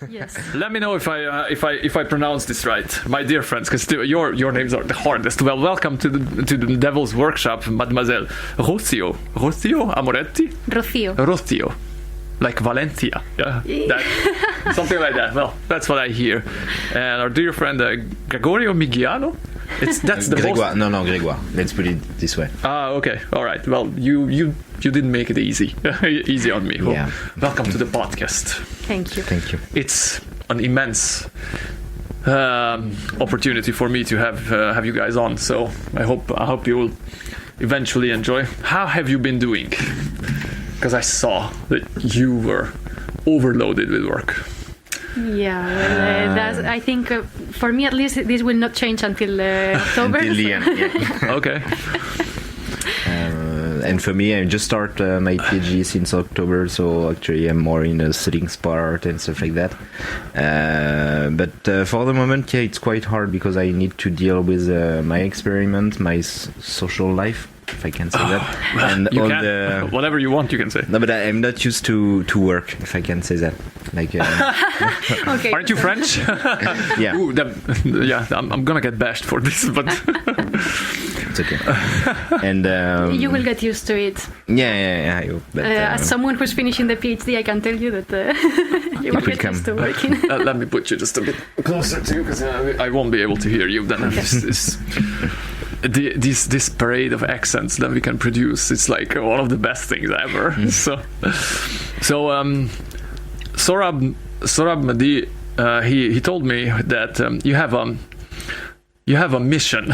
Yes. Let me know if I pronounce this right, my dear friends, because your names are the hardest. Well, welcome to the Devil's Workshop, Mademoiselle Rocío. Rocío Amoretti. Rocío. Like Valencia, something like that. Well, that's what I hear. And our dear friend Gregorio Migiano. That's the Grégoire. No, Grégoire. Let's put it this way. Okay, all right. Well, you didn't make it easy, easy on me. Yeah. Welcome to the podcast. Thank you. Thank you. It's an immense opportunity for me to have you guys on. So I hope you will eventually enjoy. How have you been doing? Because I saw that you were overloaded with work. Yeah, I think for me at least this will not change until October. Until the end, yeah. Okay. And for me, I just started my PhD since October, so actually I'm more in the settings part and stuff like that. But for the moment, yeah, it's quite hard because I need to deal with my experiment, my social life, if I can say that, and you all can. the Whatever you want, you can say. No, but I'm not used to work, if I can say that. Like, Okay. Aren't you French? yeah. Ooh, I'm gonna get bashed for this, but it's okay. And you will get used to it. Yeah. I hope, but, as someone who's finishing the PhD, I can tell you that you will get used to working. Let me put you just a bit closer to you, because I won't be able to hear you then. Okay. This parade of accents that we can produce, it's like one of the best things ever. So Sorab Madi, he told me that you have a mission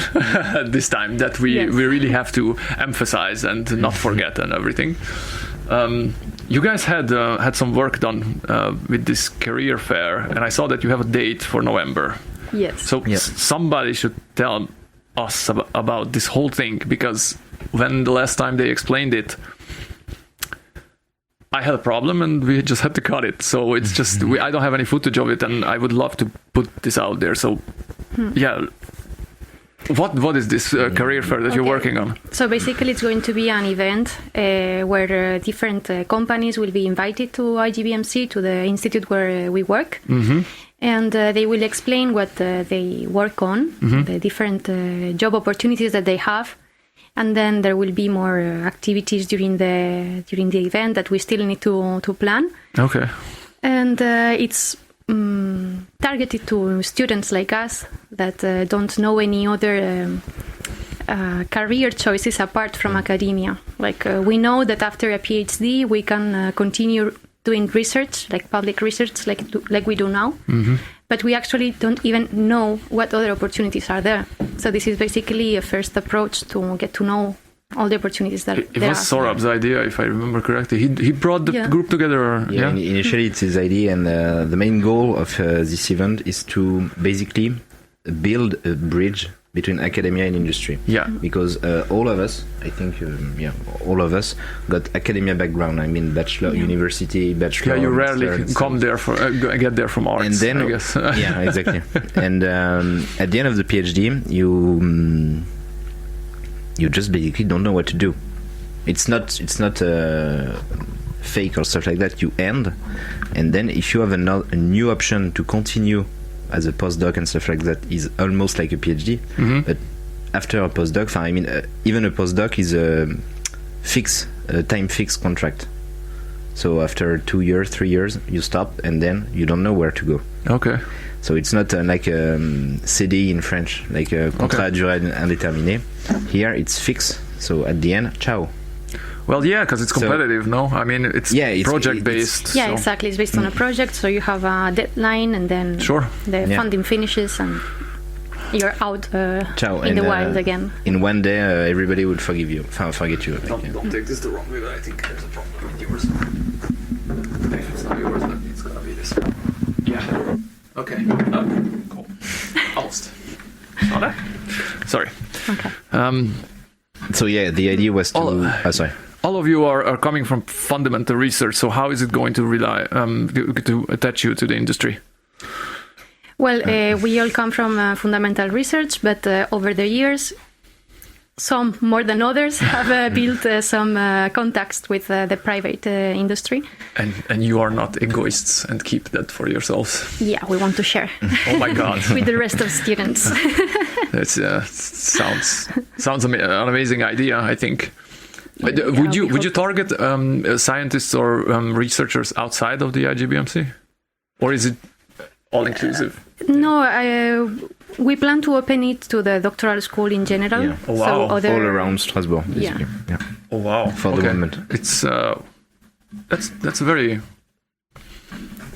this time that we really have to emphasize and not forget and everything. You guys had some work done with this career fair, and I saw that you have a date for November. Yes. So somebody should tell us about this whole thing, because when the last time they explained it, I had a problem and we just had to cut it. So it's just I don't have any footage of it, and I would love to put this out there. So yeah, what is this career fair that you're working on? So basically it's going to be an event where different companies will be invited to IGBMC, to the institute where we work. And they will explain what they work on, the different job opportunities that they have, and then there will be more activities during the event that we still need to plan. Okay. And it's targeted to students like us that don't know any other career choices apart from academia. Like we know that after a PhD we can continue doing research, like public research, like we do now. But we actually don't even know what other opportunities are there. So this is basically a first approach to get to know all the opportunities that it was Sorab's idea, if I remember correctly. He brought the group together. Initially it's his idea, and the main goal of this event is to basically build a bridge between academia and industry. Yeah. Because all of us, I think, all of us got academia background. I mean, bachelor, university, bachelor. Yeah, you rarely come there for get there from arts. And then, I guess. Yeah, exactly. And at the end of the PhD, you just basically don't know what to do. It's not fake or stuff like that. You end, and then if you have a new option to continue as a postdoc and stuff like that, is almost like a PhD. But after a postdoc, I mean, even a postdoc is a time fixed contract. So after 2 years, 3 years, you stop, and then you don't know where to go. Okay. So it's not like a CDI in French, like a contrat à durée indéterminée. Here it's fixed. So at the end, ciao. Well, yeah, because it's competitive, no? I mean, it's project-based. Yeah, exactly. It's based on a project, so you have a deadline, and then the funding finishes, and you're out in the wild again. In one day, everybody would forget you. Don't take this the wrong way, but I think there's a problem with yours. If it's not yours, then it's gonna be this. Yeah. Okay. Cool. Almost. Saw that? Sorry. Okay. So yeah, the idea was to... All of you are coming from fundamental research, so how is it going to rely to attach you to the industry? Well, we all come from fundamental research, but over the years, some more than others have built some contacts with the private industry. And you are not egoists and keep that for yourselves. Yeah, we want to share. Oh my God. With the rest of students. That sounds an amazing idea, I think. Would you target scientists or researchers outside of the IGBMC? Or is it all inclusive? No, we plan to open it to the doctoral school in general. Yeah. Oh, wow. All around Strasbourg. Basically. Yeah. Oh wow! For the moment, it's that's very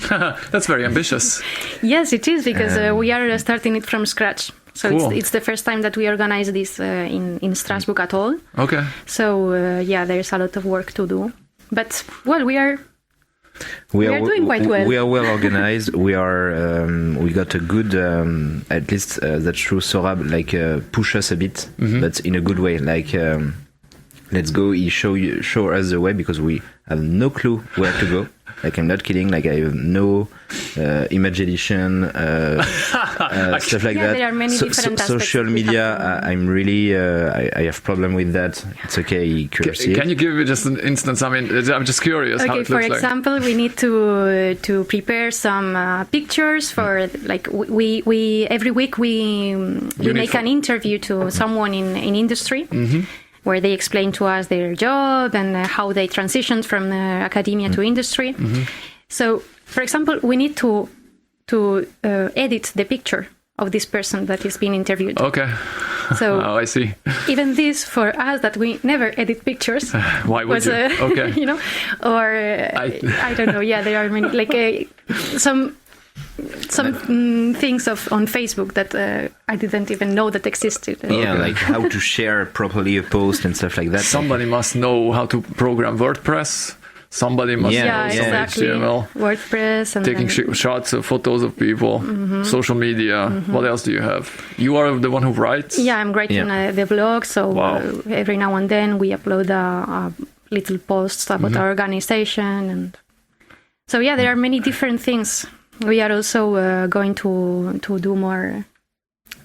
that's very ambitious. Yes, it is, because we are starting it from scratch. So Cool. it's the first time that we organize this in Strasbourg at all. Okay. So there's a lot of work to do. But well, we are doing quite well. We are well organized. We got a good, at least that's true. Sorab push us a bit, but in a good way. Let's go. He show us the way, because we have no clue where to go. I'm not kidding. I have no image edition, stuff like that. There are many different aspects. Social media, I'm really, I have problem with that. It's okay. Can you give me just an instance? I mean, I'm just curious how it looks like. For example, we need to prepare some pictures for we every week we make an interview to someone in industry. Where they explain to us their job and how they transitioned from academia to industry. So, for example, we need to edit the picture of this person that is being interviewed. Okay. So I see. Even this, for us, that we never edit pictures. Why would you? Okay. Or I don't know. Yeah, there are many some things on Facebook that I didn't even know that existed. Yeah, how to share properly a post and stuff like that. Somebody must know how to program WordPress. Somebody must know exactly. HTML. WordPress and taking shots of photos of people, social media. What else do you have? You are the one who writes? Yeah, I'm writing the blog. So every now and then we upload little posts about our organization. And so there are many different things. We are also going to do more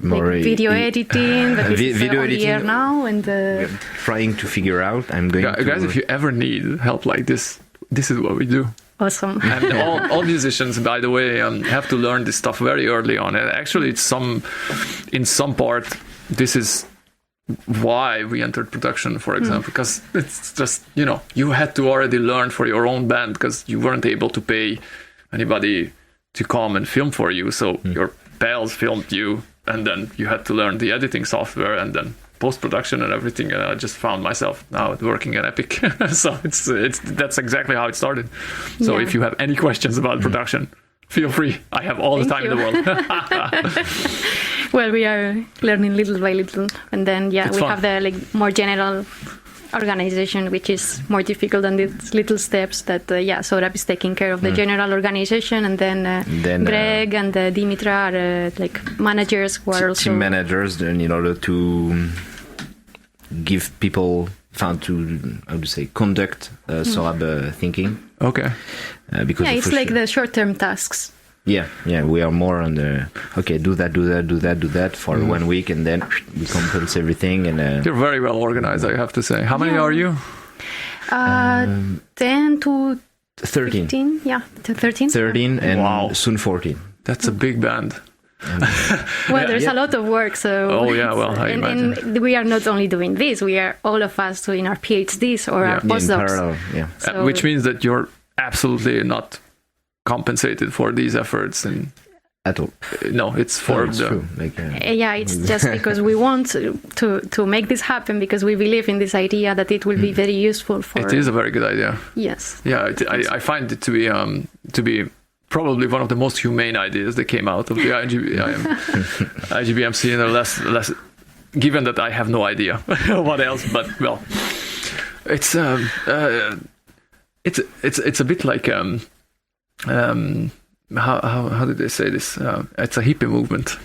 video editing, but this is on the air now, and trying to figure out. I'm going guys, if you ever need help like this is what we do. Awesome. And all musicians, by the way, have to learn this stuff very early on. And actually, in some part, this is why we entered production, for example, because it's just you had to already learn for your own band, because you weren't able to pay anybody to come and film for you, so your pals filmed you, and then you had to learn the editing software and then post-production and everything. And I just found myself now working at Epic. So that's exactly how it started. So if you have any questions about production, feel free. I have all the time in the world. Well, we are learning little by little, and then we have the more general organization, which is more difficult than these little steps that Sorab is taking care of the general organization, and then Greg and Dimitra are managers who are also team managers, in order to give people conduct Sorab thinking. Okay. Because it's the short-term tasks. Yeah, we are more on the do that for 1 week, and then we compose everything. And you're very well organized, I have to say. How many are you? 10 to 13. 15, 13. 13 and soon 14. That's a big band. Well, there's a lot of work, so. Oh yeah, well, I imagine. And we are not only doing this; we are all of us doing our PhDs or our postdocs. In parallel, So, which means that you're absolutely not compensated for these efforts at all. No, it's for true. It's just because we want to make this happen, because we believe in this idea that it will be very useful for. It is a very good idea. Yes. Yeah, I find it to be probably one of the most humane ideas that came out of the IGBMC, and less given that I have no idea what else, but well, it's a bit like how did they say this? It's a hippie movement,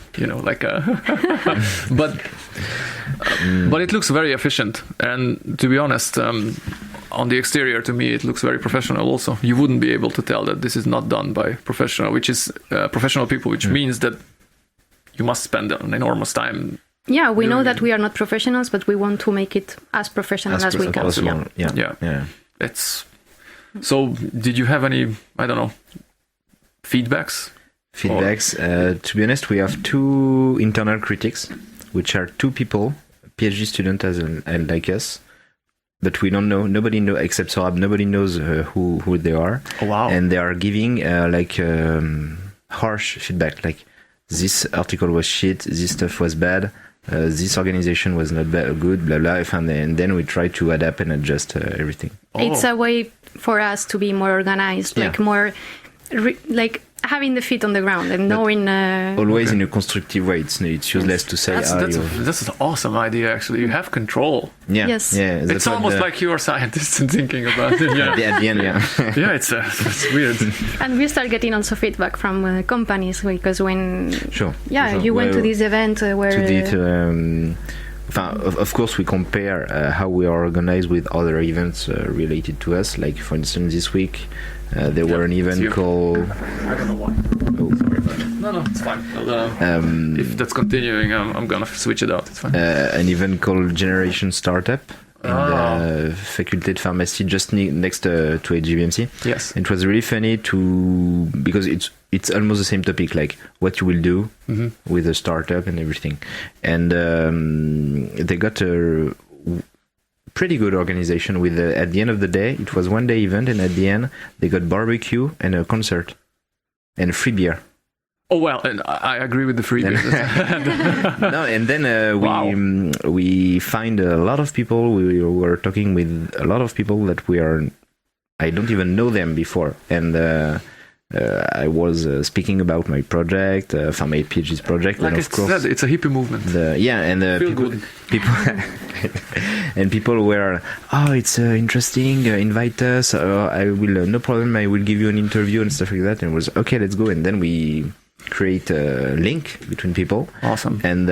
but it looks very efficient. And to be honest, on the exterior, to me, it looks very professional also. You wouldn't be able to tell that this is not done by professional people, which means that you must spend an enormous time Yeah, we know that we are not professionals, but we want to make it as professional as we can. Possible. Yeah. Yeah. It's so. Did you have any? I don't know. Feedbacks. To be honest, we have 2 internal critics, which are 2 people, PhD students and like us, but we don't know. Nobody knows except Sorab. Nobody knows who they are. Oh, wow! And they are giving harsh feedback, like this article was shit, this stuff was bad. This organization was not good, blah blah, and then we try to adapt and adjust everything. It's a way for us to be more organized, like more, like having the feet on the ground and knowing. Always in a constructive way. It's useless to say. That's an awesome idea. Actually, you have control. Yeah. Yes. Yeah. It's almost like you are scientists and thinking about it. Yeah. At the end, yeah. Yeah, it's weird. And we start getting also feedback from companies because when Sure. you went to this event where. Of course, we compare how we are organized with other events related to us. Like, for instance, this week there were an event called. I don't know why. Oh, sorry about that. No, it's fine. If that's continuing, I'm gonna switch it out. It's fine. An event called Generation Startup. And Faculté de Pharmacie, just next to HGBMC. Yes. It was really funny because it's almost the same topic, like what you will do with a startup and everything. And they got a pretty good organization with at the end of the day, it was 1-day event, and at the end they got barbecue and a concert and free beer. Oh well, and I agree with the free beer. No, and then we find a lot of people. We were talking with a lot of people that I don't even know them before, and I was speaking about my project, my PhD project, like and of course, it's a hippie movement. People were, it's interesting. Invite us. I will, no problem. I will give you an interview and stuff like that. And it was okay. Let's go. And then we create a link between people. Awesome. And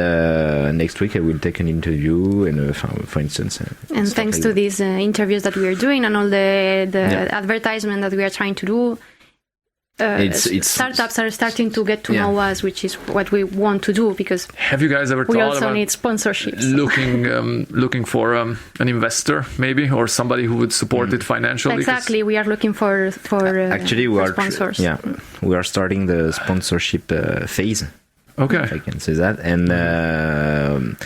next week I will take an interview, and for instance. And thanks to these interviews that we are doing and all the advertisement that we are trying to do. Startups are starting to get to know us, which is what we want to do, because have you guys ever we thought also about need sponsorships, looking for an investor maybe, or somebody who would support it financially? Exactly, we are looking for actually we are sponsors. We are starting the sponsorship phase. Okay, if I can say that. And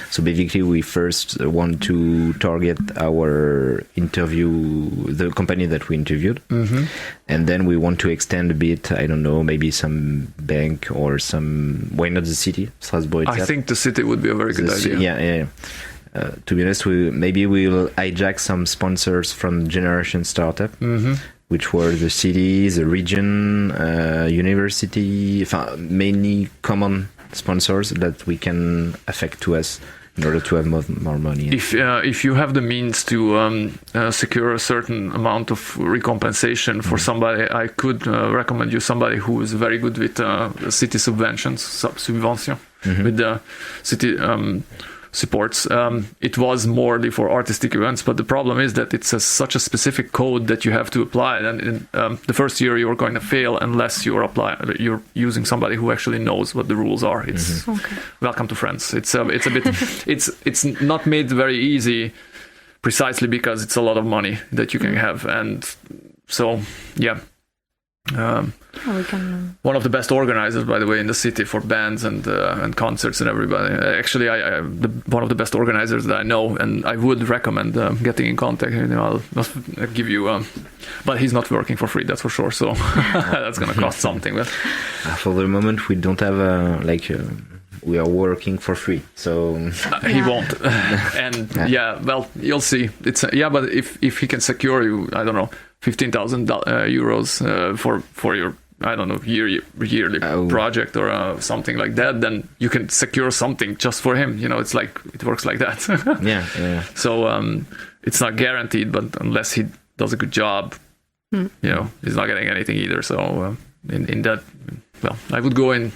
so basically we first want to target the company that we interviewed, and then we want to extend a bit, I don't know, maybe some bank or why not the city, Strasbourg itself? I think the city would be a very good idea. Yeah. To be honest, we'll hijack some sponsors from Generation Startup, which were the city, the region, university, mainly common sponsors that we can affect to us in order to have more money. If you have the means to secure a certain amount of recompensation for somebody, I could recommend you somebody who is very good with city subventions, subvention, with the city supports. It was morely for artistic events, but the problem is that it's such a specific code that you have to apply, and in the first year you're going to fail unless you're using somebody who actually knows what the rules are. It's welcome to France. It's a bit it's not made very easy, precisely because it's a lot of money that you can have, and so one of the best organizers, by the way, in the city for bands and concerts and everybody. Actually, one of the best organizers that I know, and I would recommend getting in contact. I'll give you, but he's not working for free, that's for sure. So that's going to cost something. But for the moment, we don't have we are working for free, so he won't. And well, you'll see. It's but if he can secure you, I don't know, 15,000 euros for your, I don't know, yearly project or something like that, then you can secure something just for him. It's like, it works like that. Yeah. So it's not guaranteed, but unless he does a good job, he's not getting anything either. So in that, well, I would go in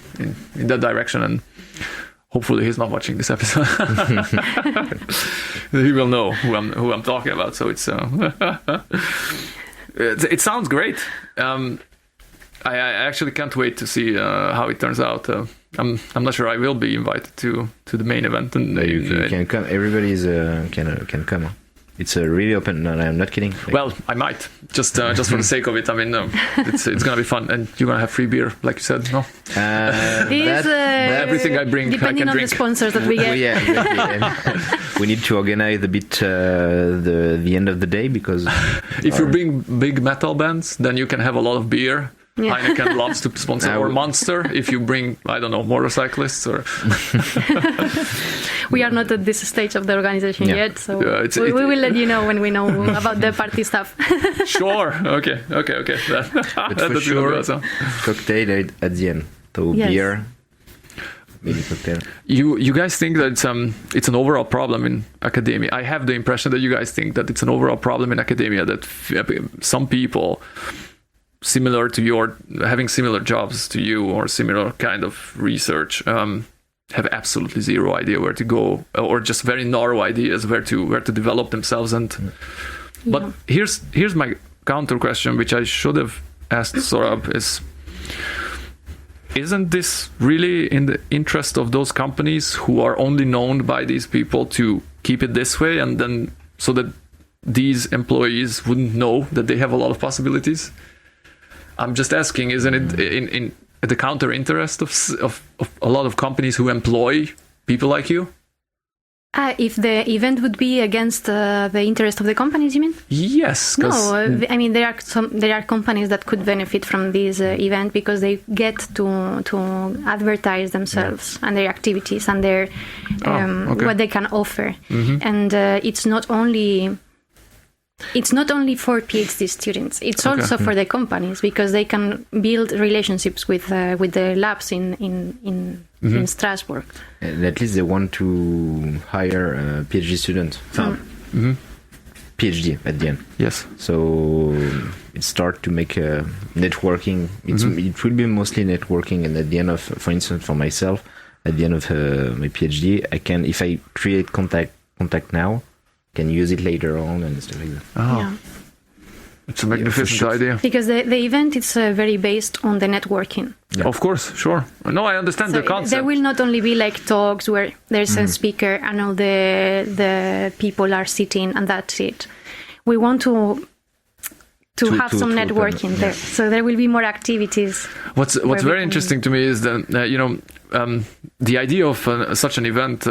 that direction, and hopefully he's not watching this episode. He will know who I'm talking about. So it's it sounds great. I actually can't wait to see how it turns out. I'm not sure I will be invited to the main event. And You can come. Everybody can come. It's really open. No, I'm not kidding. Well, I might just for the sake of it. I mean, it's gonna be fun, and you're gonna have free beer, like you said. No, everything I bring, depending I can on drink. the sponsors that we get. Yeah, exactly. We need to organize a bit the end of the day, because if you bring big metal bands, then you can have a lot of beer. Yeah. Heineken loves to sponsor, or Monster. If you bring, I don't know, motorcyclists or. We are not at this stage of the organization yet, so we will let you know when we know about the party stuff. Sure. Okay. but for sure, cocktail at the end. So beer, maybe cocktail. You guys think that it's an overall problem in academia? I have the impression that you guys think that it's an overall problem in academia, that some people similar to having similar jobs to you or similar kind of research have absolutely zero idea where to go, or just very narrow ideas where to develop themselves. But here's my counter question, which I should have asked Sorab, is, isn't this really in the interest of those companies who are only known by these people to keep it this way, and then so that these employees wouldn't know that they have a lot of possibilities? I'm just asking, isn't it in the counter interest of a lot of companies who employ people like you? If the event would be against the interest of the companies, you mean? Yes. No, I mean there are companies that could benefit from this event, because they get to advertise themselves and their activities and their what they can offer, and it's not only for PhD students. It's also for the companies, because they can build relationships with the labs in Strasbourg. And at least they want to hire a PhD student. PhD at the end. Yes. So it starts to make networking. It will be mostly networking, and at the end of, for instance, for myself, at the end of my PhD, I can, if I create contact now, can use it later on and stuff like that. Yeah. It's a magnificent idea. Because the event is very based on the networking. Yeah. Of course, sure. No, I understand the concept. There will not only be like talks where there's a speaker and all the people are sitting and that's it. We want to have some networking there. So there will be more activities. What's very interesting to me is that the idea of such an event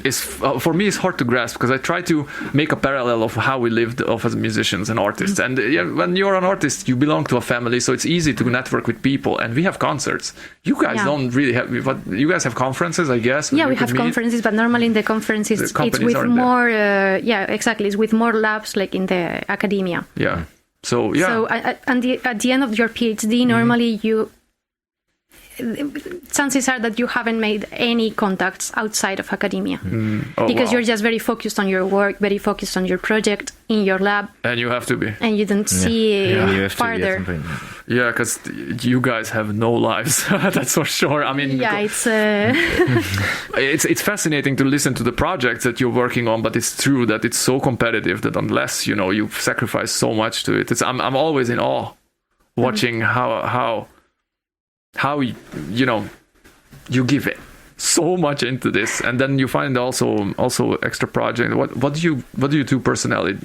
is for me is hard to grasp, because I try to make a parallel of how we lived as musicians and artists. And when you're an artist, you belong to a family, so it's easy to network with people. And we have concerts. You guys don't really have. But you guys have conferences, I guess. Yeah, we have conferences, but normally in the conferences it's with more. Exactly. It's with more labs, like in the academia. Yeah. So yeah. So at the end of your PhD, normally chances are that you haven't made any contacts outside of academia, because you're just very focused on your work, very focused on your project in your lab, and you have to be, and you don't see farther. Yeah, because you guys have no lives. That's for sure. I mean, it's fascinating to listen to the projects that you're working on, but it's true that it's so competitive that unless you sacrifice so much to it, I'm always in awe watching how you give it so much into this, and then you find also extra project. What do you two personally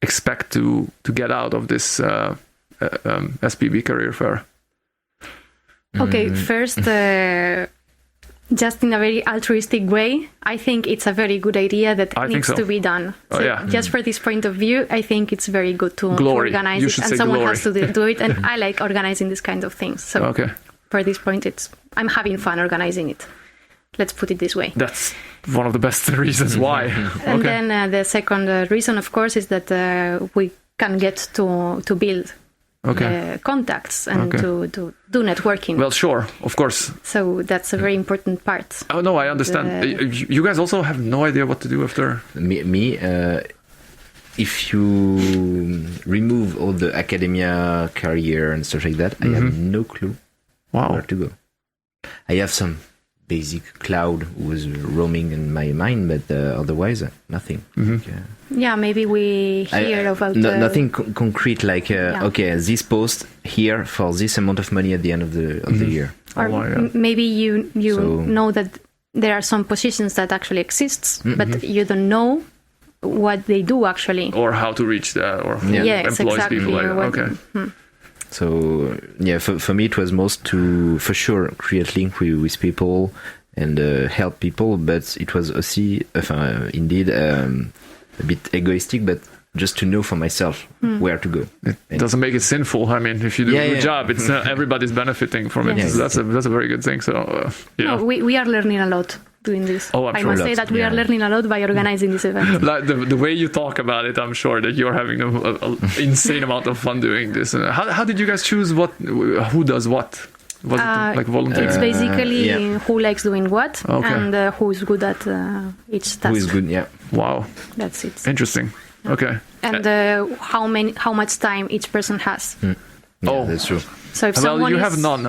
expect to get out of this SPB Career Fair? Okay, first, just in a very altruistic way, I think it's a very good idea that needs to be done. So just for this point of view, I think it's very good to organize it, and someone has to do it. And I like organizing this kind of things. So for this point, I'm having fun organizing it. Let's put it this way. That's one of the best reasons why. And then the second reason, of course, is that we can get to build contacts and to do networking. Well, sure, of course. So that's a very important part. Oh no, I understand. You guys also have no idea what to do after. If you remove all the academia career and stuff like that, I have no clue where to go. I have some basic cloud was roaming in my mind, but otherwise nothing. Yeah, maybe we hear about nothing concrete, like okay, this post here for this amount of money at the end of the year. Or maybe you know that there are some positions that actually exists, but you don't know what they do actually. Or how to reach that, or who employs exactly. people. Okay. So for me it was most to, for sure, create link with people and help people, but it was also indeed a bit egoistic, but just to know for myself where to go. It doesn't make it sinful. I mean, if you do a good job, it's everybody's benefiting from it. Yes. So that's a very good thing. So no, we are learning a lot doing this. I must say that we are learning a lot by organizing this event. Like the way you talk about it, I'm sure that you're having an insane amount of fun doing this. How did you guys choose who does what? Was it like volunteering? It's basically who likes doing what and who is good at each task. Who is good? Wow. That's it. Interesting. Okay. And how much time each person has. That's true. So if someone you have none.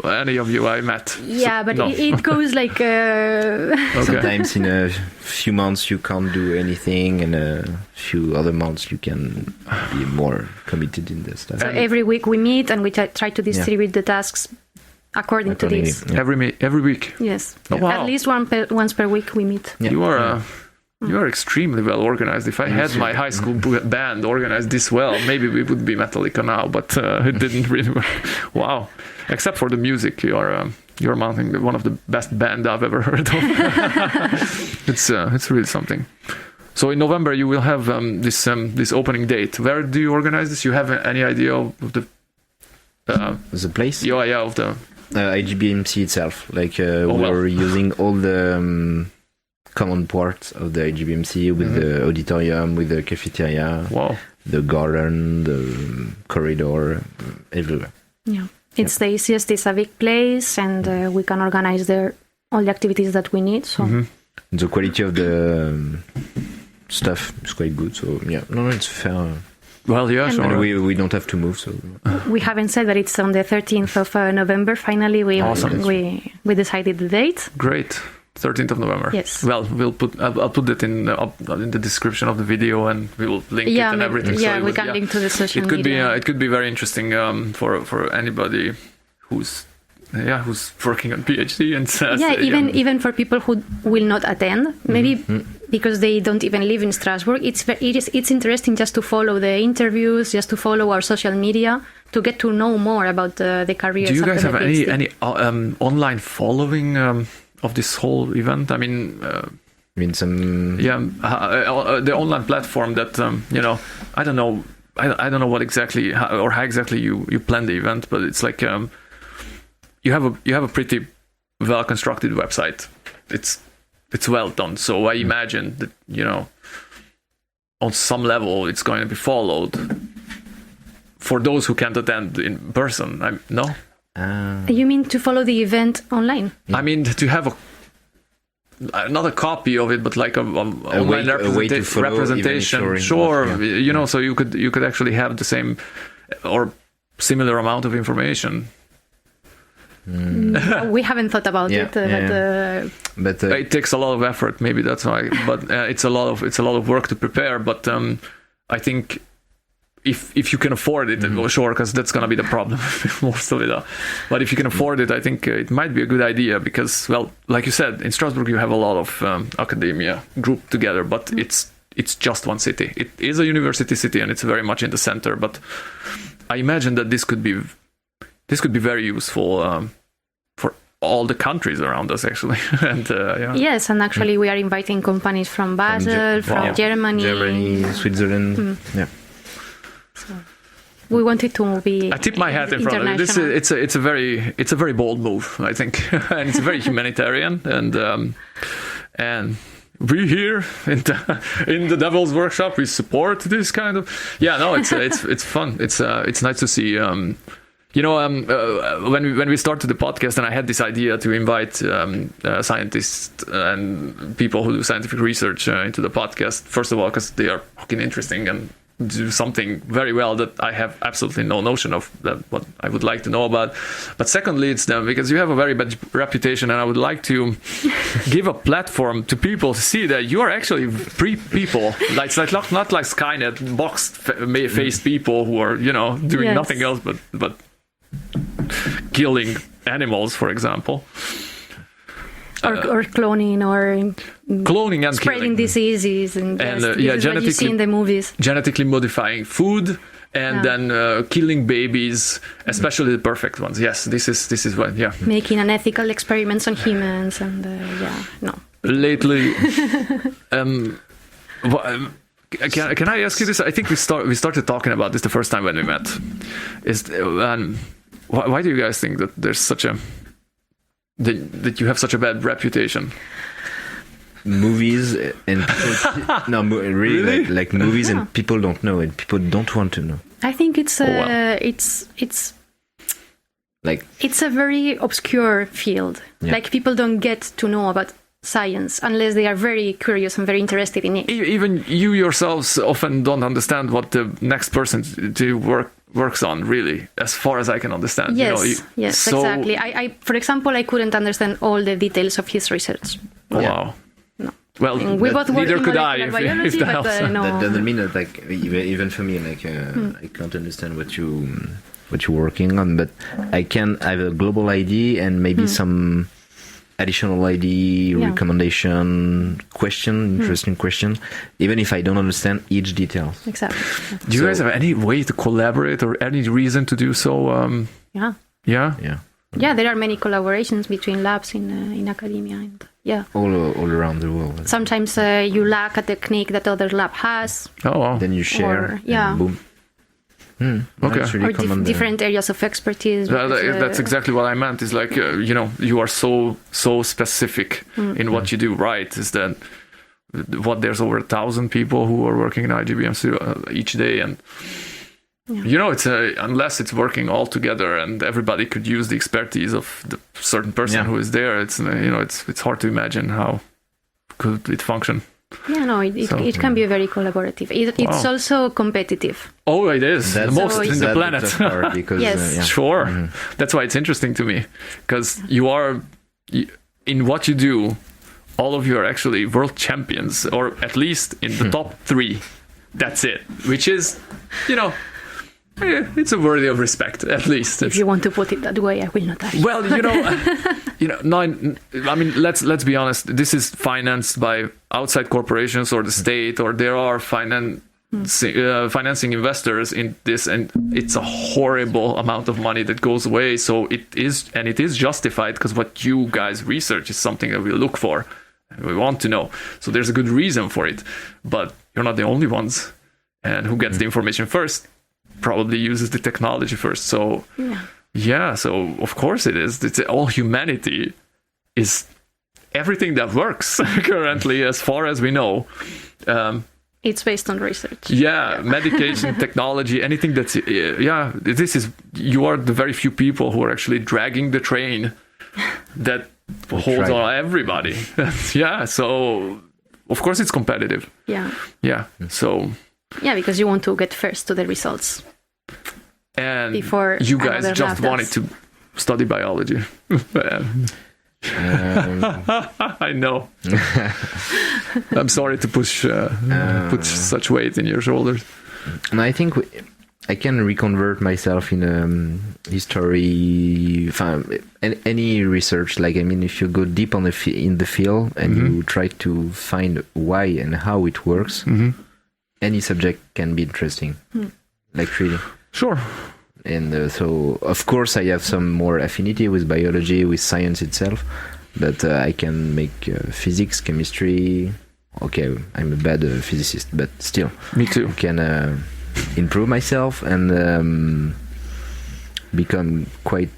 Any of you I met. Yeah, but it goes like. Sometimes in a few months you can't do anything, and a few other months you can be more committed in the stuff. So every week we meet and we try to distribute the tasks according to this. Yeah. Every week. Yes. Oh, wow. At least once per week we meet. Yeah. You are extremely well organized. If I had my high school band organized this well, maybe we would be Metallica now, but it didn't really work. Wow. Except for the music, you're mounting one of the best band I've ever heard of. It's really something. So in November you will have this opening date. Where do you organize this? You have any idea of the place? Yeah, of the IGBMC itself. Like we're using all the common parts of the IGBMC with the auditorium, with the cafeteria, the garden, the corridor, everywhere. Yeah, it's the easiest. It's a big place, and we can organize there all the activities that we need. So the quality of the stuff is quite good. So it's fair. Well, yeah, sure. And we don't have to move, so we haven't said that it's on the 13th of November. Finally, we decided the date. Great. 13th of November. Yes. Well, I'll put it in the description of the video, and we will link it and everything. Yeah, we can link to the social media. It could be very interesting for anybody who's working on PhD and even for people who will not attend, maybe because they don't even live in Strasbourg. It's interesting just to follow the interviews, just to follow our social media, to get to know more about the careers. Do you guys have any online following of this whole event? I mean, some the online platform that I don't know what exactly how exactly you plan the event, but it's like you have a pretty well constructed website. It's well done, so I imagine that on some level it's going to be followed for those who can't attend in person. No. You mean to follow the event online? I mean to have not a copy of it, but like a online representation. Sure, so you could actually have the same or similar amount of information. We haven't thought about it, but it takes a lot of effort. Maybe that's why. But it's a lot of work to prepare. But I think if you can afford it, sure, because that's gonna be the problem most of it. But if you can afford it, I think it might be a good idea because, well, like you said, in Strasbourg you have a lot of academia grouped together, but it's just one city. It is a university city, and it's very much in the center. But I imagine that this could be very useful for all the countries around us, actually. And yes, and actually we are inviting companies from Basel, from Germany, Switzerland. So we wanted to be. I tip my hat in front of this. It's a very bold move, I think, and it's very humanitarian. And we here in the Devil's Workshop, we support this kind of. Yeah, no, it's fun. It's nice to see. When we started the podcast, and I had this idea to invite scientists and people who do scientific research into the podcast. First of all, because they are fucking interesting and do something very well that I have absolutely no notion of, that what I would like to know about. But secondly, it's them because you have a very bad reputation, and I would like to give a platform to people to see that you are actually free people. Like it's like not like Skynet boxed faced people who are doing nothing else but killing animals, for example. Or cloning, or Cloning and spreading killing. diseases, and this is what you see in the movies. Genetically modifying food, and then killing babies, especially the perfect ones. Yes, this is what. Yeah. Making unethical experiments on humans, and no. Lately, can I ask you this? I think we started talking about this the first time when we met. Why do you guys think that there's that you have such a bad reputation? Movies and people, really? Like movies and people don't know, and people don't want to know. I think it's it's a very obscure field. Yeah. Like, people don't get to know about science unless they are very curious and very interested in it. Even you yourselves often don't understand what the next person works on, really, as far as I can understand. Yes, exactly. I, for example, I couldn't understand all the details of his research. Oh, wow. No. Well, We both work neither in could I, molecular biology, if that but helps. no. That doesn't mean that, like, even for me, like, I can't understand what you're working on, but I can have a global idea and maybe some additional idea, recommendation, question, interesting question, even if I don't understand each detail. Exactly. Do you guys have any way to collaborate or any reason to do so? Yeah. Yeah, there are many collaborations between labs in academia, and all around the world. sometimes you lack a technique that other lab has. Oh, wow. Then you share, and boom. Okay. That's really Or common there. different areas of expertise. because, That's exactly what I meant. Is like you are so specific in what you do. Right? Is that there's over 1,000 people who are working in IGBM each day, and it's unless it's working all together and everybody could use the expertise of the certain person who is there. It's it's hard to imagine how could it function. Yeah, no, it can be very collaborative. It's also competitive. Oh, it is. That's the most in the planet. tough part because, Yes. Sure. That's why it's interesting to me. Because in what you do, all of you are actually world champions, or at least in the top 3. That's it. Which is, it's a worthy of respect, at least. If you want to put it that way, I will not ask. Well, let's be honest. This is financed by outside corporations or the state, or there are financing investors in this, and it's a horrible amount of money that goes away. So it is justified, because what you guys research is something that we look for and we want to know. So there's a good reason for it, but you're not the only ones. And who gets the information first probably uses the technology first. So so of course it is. It's all humanity is everything that works currently, as far as we know. It's based on research. Medication, technology, anything that's you are the very few people who are actually dragging the train that holds on everybody. So of course it's competitive. So because you want to get first to the results. And before you guys just wanted to study biology. I know. I'm sorry to put such weight in your shoulders. And I think I can reconvert myself in history, any research. Like, I mean, if you go deep in the field and you try to find why and how it works, any subject can be interesting. Like, really. Sure. And so, of course, I have some more affinity with biology, with science itself, but I can make physics, chemistry. Okay, I'm a bad physicist, but still. Me too. I can improve myself and become quite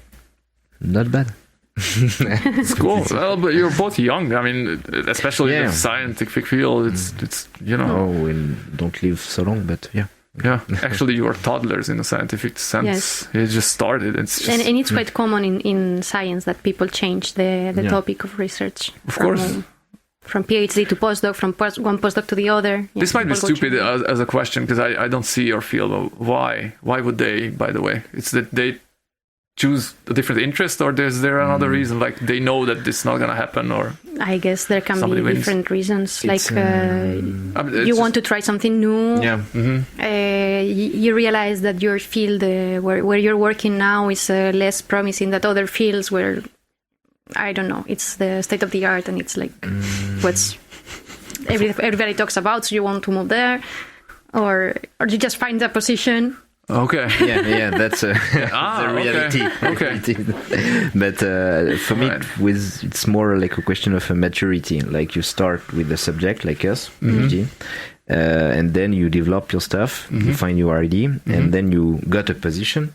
not bad. It's cool. Well, but you're both young. I mean, especially in the scientific field, it's Oh, and don't live so long, but actually you are toddlers in a scientific sense. Yes. It just started. And it's quite common in science that people change the topic of research. Of course. From PhD to postdoc, from one postdoc to the other. This might be stupid as a question, because I don't see your field. Why would they, by the way? It's that they choose a different interest, or is there another reason, like they know that this is not going to happen, or I guess there can somebody be wins? different reasons. It's, You want to try something new. Yeah. You realize that your field where you're working now is less promising than other fields where, I don't know, it's the state of the art and it's like what's everybody talks about, so you want to move there, or you just find a position. Okay. Yeah, that's the reality. Okay. But for me, it's more like a question of a maturity. Like you start with the subject, like us, PhD, and then you develop your stuff, you find your idea, and then you got a position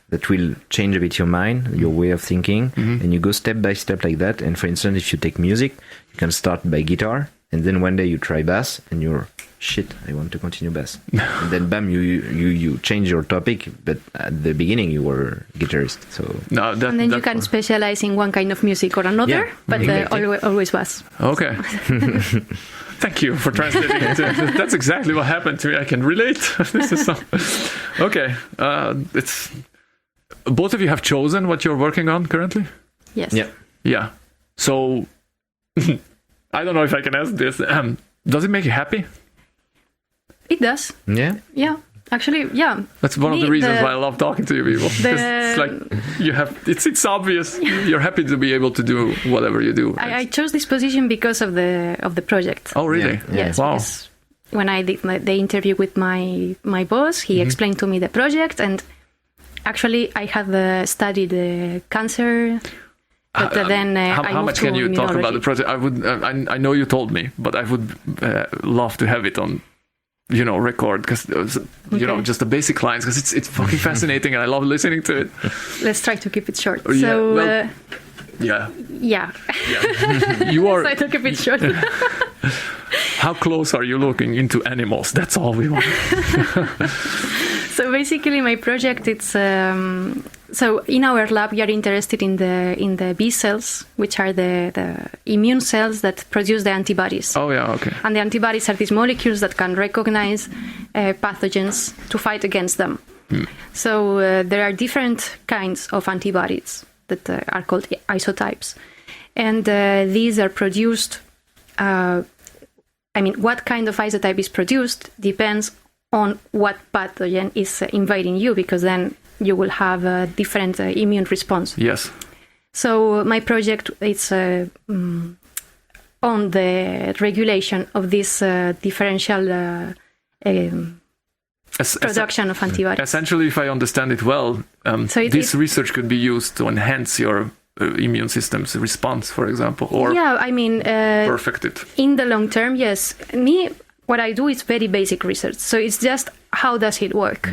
that will change a bit your mind, your way of thinking, and you go step by step like that. And for instance, if you take music, you can start by guitar, and then one day you try bass, and you're shit, I want to continue bass. And then bam, you change your topic, but at the beginning you were guitarist. So No, And then you can specialize in one kind of music or another, but always bass. Okay. Thank you for translating it. That's exactly what happened to me. I can relate. This is okay. It's both of you have chosen what you're working on currently? Yes. Yeah. So I don't know if I can ask this. Does it make you happy? It does. yeah. Yeah. Actually, yeah. That's one of the reasons why I love talking to you people. Because it's like you have it's obvious. You're happy to be able to do whatever you do. I chose this position because of the project. Oh, really? Yeah. Yes. Wow. Because when I did the interview with my boss, he explained to me the project, and actually I had studied cancer. But then how much can you talk about the project? I would. I know you told me, but I would love to have it on, record, because just the basic lines, because it's fucking fascinating and I love listening to it. Let's try to keep it short. Yeah, So well, yeah. You are. Let's try to keep it short. How close are you looking into animals? That's all we want. So basically, my project, it's so in our lab we are interested in the B cells, which are the immune cells that produce the antibodies. Oh yeah, okay. And the antibodies are these molecules that can recognize pathogens to fight against them. So there are different kinds of antibodies that are called isotypes, and these are produced. What kind of isotype is produced depends on what pathogen is invading you, because then you will have a different immune response. Yes. So my project is on the regulation of this differential production of antibodies. Essentially, if I understand it well, this research could be used to enhance your immune system's response, for example, or perfect it. In the long term, yes. What I do is very basic research. So it's just how does it work?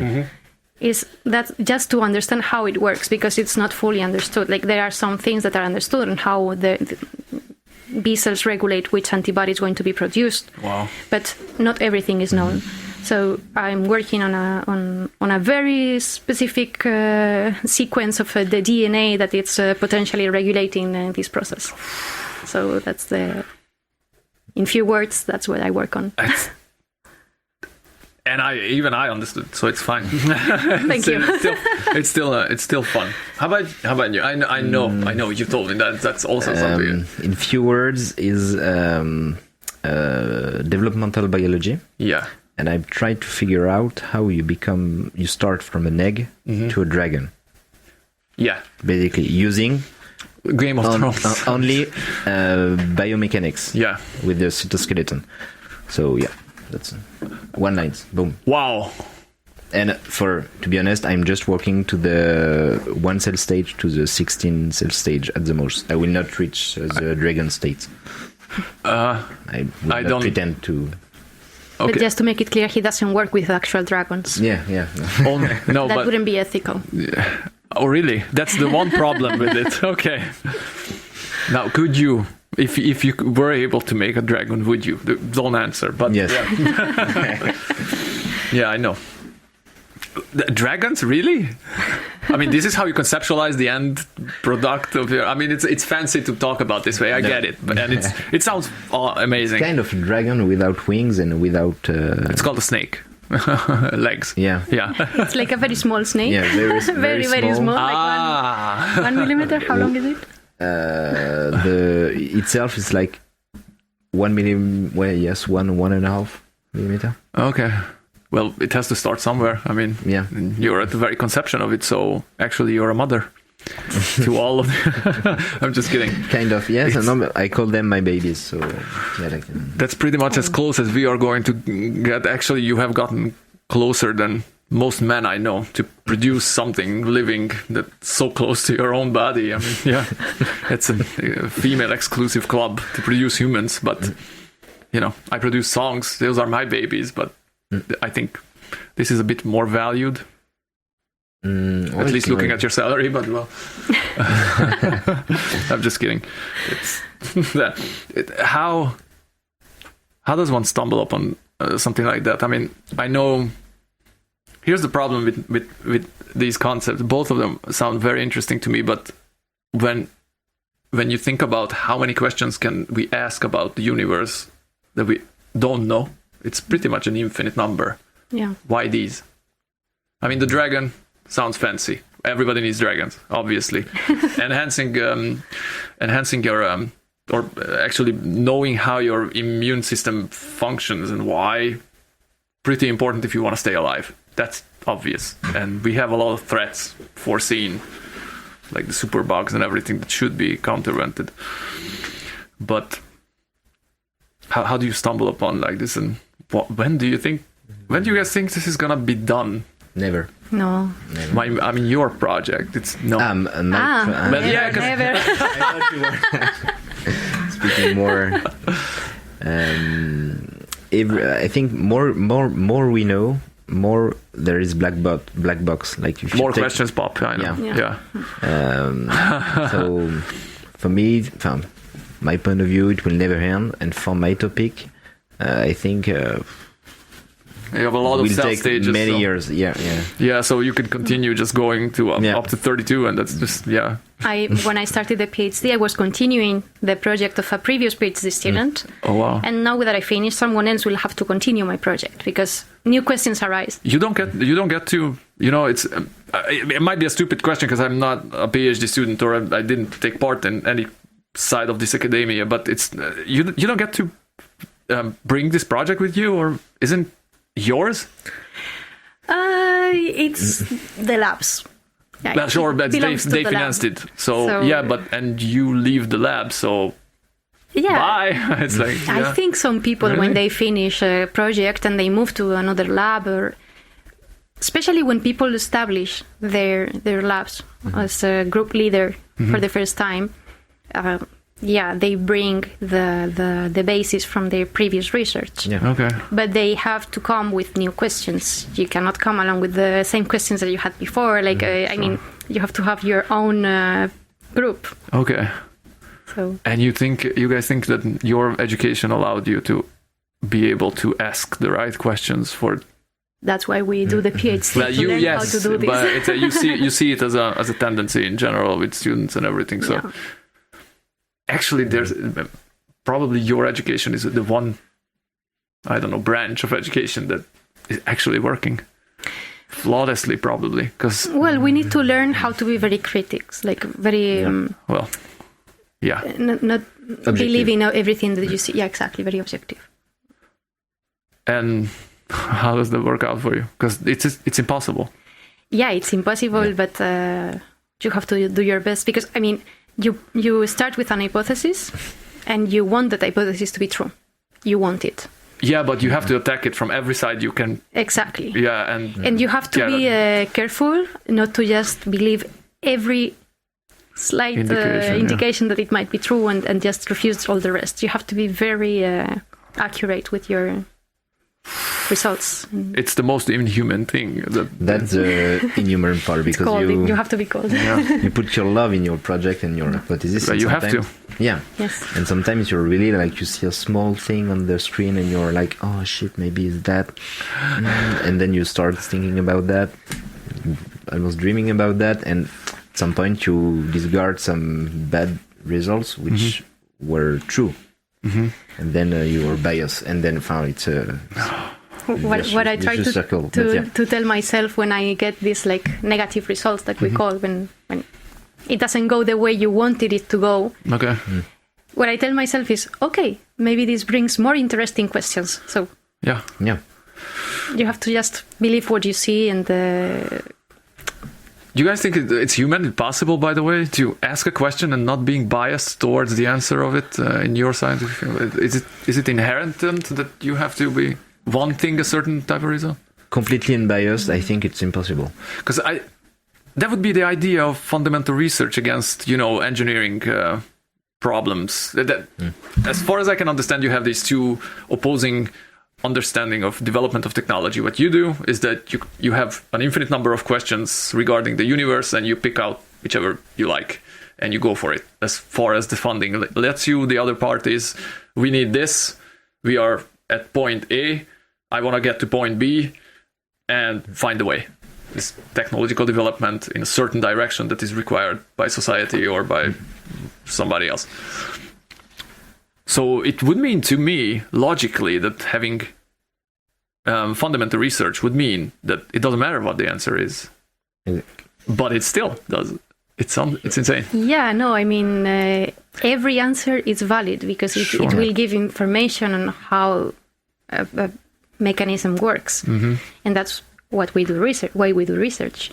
Is that just to understand how it works, because it's not fully understood. Like there are some things that are understood on how the B cells regulate which antibody is going to be produced. Wow. But not everything is known. So I'm working on a very specific sequence of the DNA that it's potentially regulating this process. So that's in few words, that's what I work on. And I understood, so it's fine. Thank you. It's still fun. How about you? I know you told me that's also something. In few words, is developmental biology. Yeah. And I've tried to figure out how you start from an egg to a dragon. Yeah. Basically using Game of Thrones. Only biomechanics. Yeah. With the cytoskeleton. So yeah, that's one line. Boom. Wow. And to be honest, I'm just working to the 1 cell stage to the 16 cell stage at the most. I will not reach the dragon state. I don't pretend to. Okay. But just to make it clear, he doesn't work with actual dragons. Yeah. No, that wouldn't be ethical. Yeah. Oh, really? That's the one problem with it. Okay. Now, could you, if you were able to make a dragon, would you? Don't answer. But yes. Yeah, yeah, I know. Dragons, really? I mean, this is how you conceptualize the end product of your. I mean, it's fancy to talk about this way. I get it, and it sounds amazing. Kind of a dragon without wings and without. It's called a snake. legs. Yeah. It's like a very small snake. Yeah, very very small. Ah. Like 1 millimeter. How long is it? The itself is like 1 millimeter. Well, yes, 1.5 millimeter. Okay. Well, it has to start somewhere. I mean, Yeah. you're at the very conception of it, so actually you're a mother to all of them. I'm just kidding. Kind of, yes. And I call them my babies, so yeah, like, That's pretty much as close as we are going to get. Actually, you have gotten closer than most men I know to produce something living that's so close to your own body. I mean, yeah, it's a female exclusive club to produce humans, but you know, I produce songs. Those are my babies, but I think this is a bit more valued. At least looking at your salary, but well, I'm just kidding. How does one stumble upon something like that? I mean, I know. Here's the problem with these concepts. Both of them sound very interesting to me, but when you think about how many questions can we ask about the universe that we don't know, it's pretty much an infinite number. Yeah. Why these? I mean, the dragon sounds fancy. Everybody needs dragons, obviously. enhancing your or actually knowing how your immune system functions and why, pretty important if you want to stay alive. That's obvious. And we have a lot of threats foreseen, like the superbugs and everything that should be countervented. But how do you stumble upon like this? And when do you guys think this is gonna be done? Never. No. Never. I mean, your project. It's no. Never, yeah, never. I thought you were speaking more. I think more we know, more there is black box. Like if more questions pop. I know. Yeah. So for me, from my point of view, it will never end. And for my topic, I think you have a lot of will cell take stages. many so. years. Yeah, so you could continue just going to up to 32, and that's just When I started the PhD, I was continuing the project of a previous PhD student. Oh wow! And now that I finished, someone else will have to continue my project because new questions arise. You don't get to. You know, it's it might be a stupid question because I'm not a PhD student or I didn't take part in any side of this academia, but it's you don't get to bring this project with you, or isn't yours? It's the labs. Yeah, well, sure, but they financed it. So yeah, and you leave the lab, so bye. It's like I think some people when they finish a project and they move to another lab, or especially when people establish their labs as a group leader for the first time. They bring the basis from their previous research. Yeah. Okay. But they have to come with new questions. You cannot come along with the same questions that you had before. Like, I mean, you have to have your own group. Okay. So. And you guys think that your education allowed you to be able to ask the right questions for? That's why we do the PhD. Well, to learn how to do this. But you see it as a tendency in general with students and everything. So. Yeah. Actually, there's probably your education is the one, I don't know, branch of education that is actually working flawlessly, probably. Because we need to learn how to be very critics, like very not believe in everything that you see. Yeah, exactly, very objective. And how does that work out for you? Because it's impossible. Yeah, it's impossible, but you have to do your best because I mean. You start with an hypothesis, and you want that hypothesis to be true. You want it. Yeah, but you have to attack it from every side you can. Exactly. Yeah, and you have to be careful not to just believe every slight indication that it might be true and just refuse all the rest. You have to be very accurate with your results. It's the most inhuman thing. That's the inhuman part because you have to be cold. Yeah. You put your love in your project and your hypothesis. But you have to. Yeah. Yes. And sometimes you're really like you see a small thing on the screen and you're like, oh shit, maybe it's that, and then you start thinking about that, almost dreaming about that, and at some point you discard some bad results which were true. And then you were biased, and then found it's what I try to tell myself when I get these like negative results that we call when it doesn't go the way you wanted it to go. Okay. What I tell myself is, okay, maybe this brings more interesting questions. So yeah. You have to just believe what you see. And do you guys think it's humanly possible, by the way, to ask a question and not being biased towards the answer of it in your scientific field? Is it inherent that you have to be wanting a certain type of result? Completely unbiased, I think it's impossible. Because that would be the idea of fundamental research against, engineering problems. As far as I can understand, you have these two opposing understanding of development of technology. What you do is that you have an infinite number of questions regarding the universe, and you pick out whichever you like and you go for it. As far as the funding lets you, the other part is, we need this, we are at point A, I want to get to point B, and find a way. This technological development in a certain direction that is required by society or by somebody else. So it would mean to me, logically, that having fundamental research would mean that it doesn't matter what the answer is. But it still does. It's insane. Yeah, no, I mean, every answer is valid because it will give information on how a mechanism works. Mm-hmm. And that's what we do research, why we do research.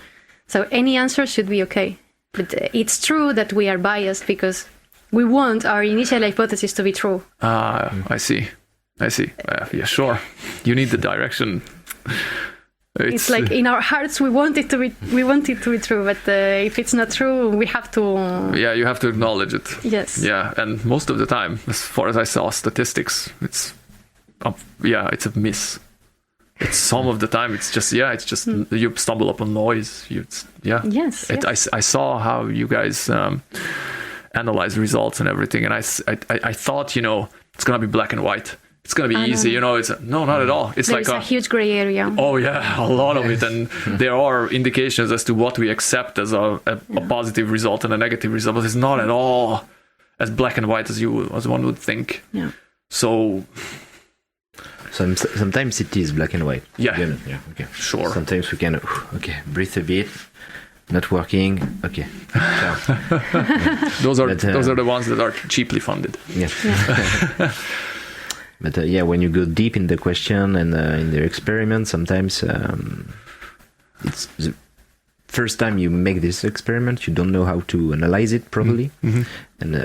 So any answer should be okay. But it's true that we are biased because we want our initial hypothesis to be true. I see. Yeah, sure. You need the direction. It's like in our hearts we want it to be true, but if it's not true, we have to. Yeah, you have to acknowledge it. Yes. Yeah, and most of the time, as far as I saw statistics, it's a miss. It's some of the time it's just you stumble upon noise. Yes. I saw how you guys analyze results and everything, and I thought it's gonna be black and white. It's gonna be easy, it's not at all. It's There's a huge gray area. Oh yeah, a lot of it, and there are indications as to what we accept as a positive result and a negative result, but it's not at all as black and white as one would think. Yeah. So sometimes it is black and white. Yeah. Okay. Sure. Sometimes we can breathe a bit. Not working. Okay. Those are the ones that are cheaply funded. Yeah. But when you go deep in the question and in the experiment, sometimes it's the first time you make this experiment, you don't know how to analyze it properly and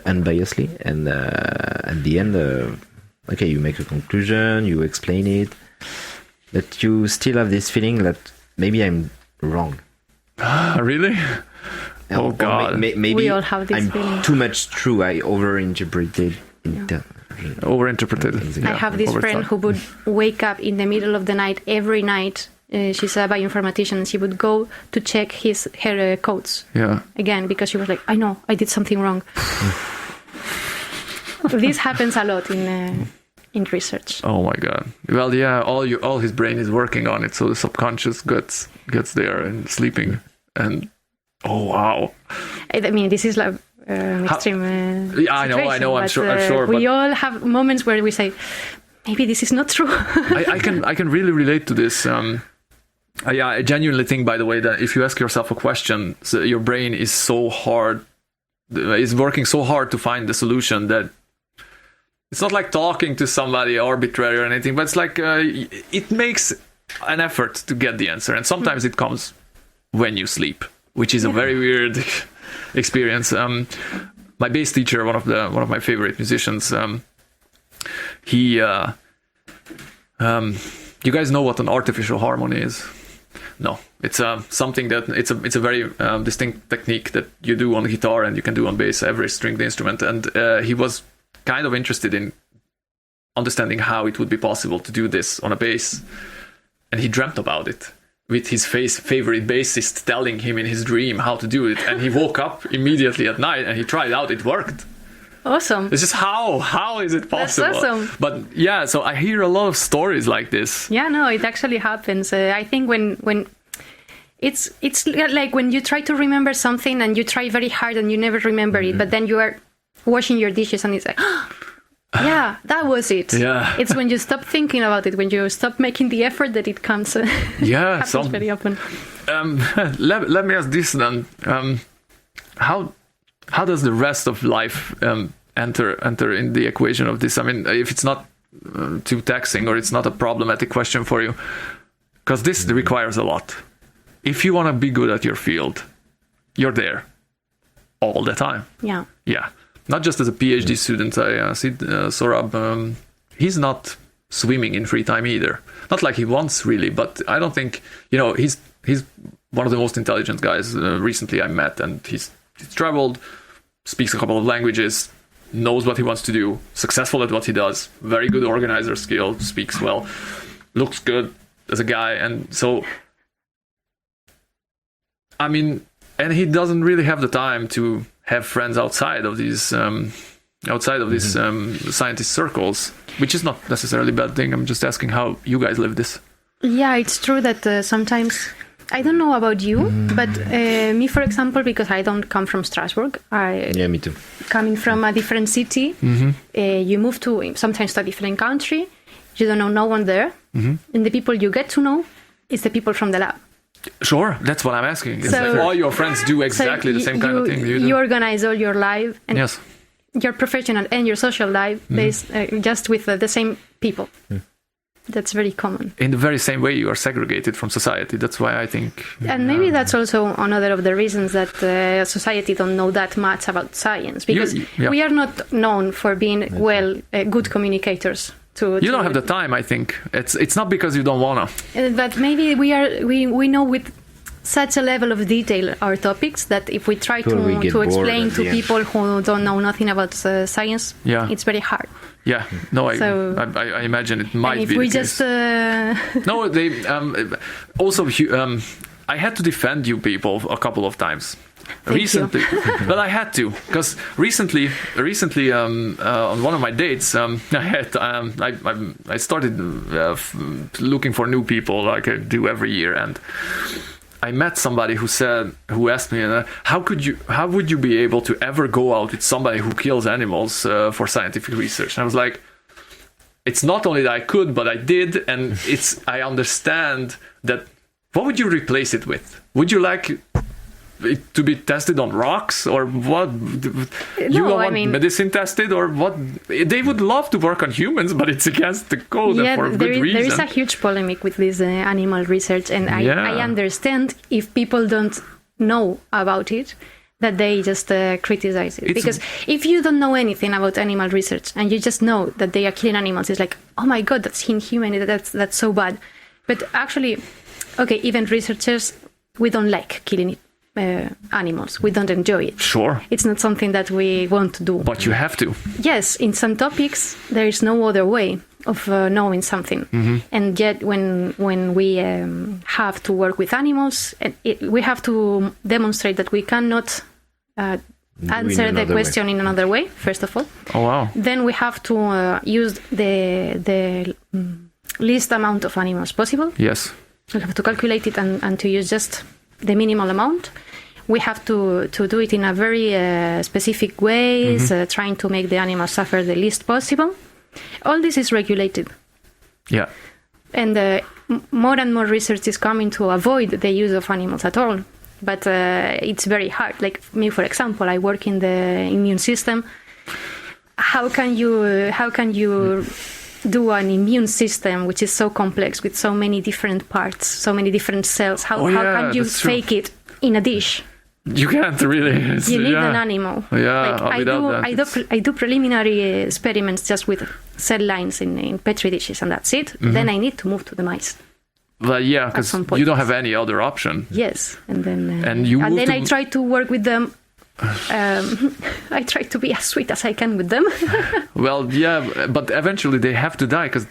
unbiasedly, and at the end, you make a conclusion, you explain it, but you still have this feeling that maybe I'm wrong. Really? Oh God! Maybe we all have this I'm feeling. Too much true. I overinterpreted. Overinterpreted. I have this friend who would wake up in the middle of the night every night. She's a bioinformatician, and she would go to check her codes again because she was like, I know I did something wrong. This happens a lot in research. Oh my God! Well, yeah, all his brain is working on it, so the subconscious gets there and sleeping, and oh wow! I mean, this is like extreme. I know. I'm sure. We all have moments where we say, maybe this is not true. I can really relate to this. I genuinely think, by the way, that if you ask yourself a question, so your brain is working so hard to find the solution that it's not like talking to somebody arbitrary or anything, but it's like it makes an effort to get the answer, and sometimes it comes when you sleep, which is a very weird experience. My bass teacher, one of my favorite musicians, he you guys know what an artificial harmony is? No, it's something that it's a very distinct technique that you do on guitar and you can do on bass, every stringed instrument, and he was kind of interested in understanding how it would be possible to do this on a bass, and he dreamt about it with his favorite bassist telling him in his dream how to do it, and he woke up immediately at night and he tried out. It worked. Awesome. It's just how is it possible? That's awesome. But yeah, so I hear a lot of stories like this. Yeah, no, it actually happens. I think when it's like when you try to remember something and you try very hard and you never remember it, but then you are washing your dishes and it's like, Yeah, that was it. Yeah. It's when you stop thinking about it, when you stop making the effort, that it comes. Yeah, happens very often. Let me ask this then. How does the rest of life enter in the equation of this? I mean, if it's not too taxing or it's not a problematic question for you, because this requires a lot. If you want to be good at your field, you're there all the time. Yeah. Yeah. Not just as a PhD student. I see Sorab, he's not swimming in free time either. Not like he wants really, but I don't think, he's one of the most intelligent guys recently I met, and he's traveled, speaks a couple of languages, knows what he wants to do, successful at what he does, very good organizer skill, speaks well, looks good as a guy. And so, I mean, and he doesn't really have the time to have friends outside of these scientist circles, which is not necessarily a bad thing. I'm just asking how you guys live this. Yeah, it's true that sometimes, I don't know about you, but me, for example, because I don't come from Strasbourg, me too. Coming from a different city, you move to sometimes to a different country, you don't know no one there, and the people you get to know is the people from the lab. Sure, that's what I'm asking. It's like all your friends do exactly the same kind of thing you do. You organize all your life, and yes, your professional and your social life based just with the same people. That's very common. In the very same way you are segregated from society. That's why I think... And maybe that's also another of the reasons that society don't know that much about science. Because we are not known for being, good communicators. You don't have the time, I think. It's not because you don't want to. But maybe we know with such a level of detail our topics that if we try to explain to people who don't know nothing about science, it's very hard. Yeah, no, I imagine it might and if be we the just case. No, they also I had to defend you people a couple of times. Recently, but I had to, because recently on one of my dates, I started looking for new people like I do every year, and I met somebody who asked me, how would you be able to ever go out with somebody who kills animals for scientific research? And I was like, it's not only that I could, but I did, and I understand that. What would you replace it with? Would you like it to be tested on rocks, or what? You don't want medicine tested, or what? They would love to work on humans, but it's against the code for good reason. There is a huge polemic with this animal research, and I understand if people don't know about it, that they just criticize it. Because if you don't know anything about animal research and you just know that they are killing animals, it's like, oh my god, that's inhuman, that's so bad. But actually, even researchers, we don't like killing animals. We don't enjoy it. Sure. It's not something that we want to do. But you have to. Yes, in some topics, there is no other way of knowing something. And yet, when we have to work with animals, we have to demonstrate that we cannot answer the question in another way, first of all. Oh, wow. Then we have to use the least amount of animals possible. Yes. We have to calculate it and to use just the minimal amount. We have to do it in a very specific ways, trying to make the animals suffer the least possible. All this is regulated. Yeah. And more and more research is coming to avoid the use of animals at all. But it's very hard. Like me, for example, I work in the immune system. How can you do an immune system which is so complex with so many different parts, so many different cells? How can you fake it in a dish? You can't really. You need an animal. Yeah, like I do preliminary experiments just with cell lines in petri dishes, and that's it. Then I need to move to the mice. Well, yeah, because you don't have any other option. Yes, and then I try to work with them. I try to be as sweet as I can with them. Well, yeah, but eventually they have to die, because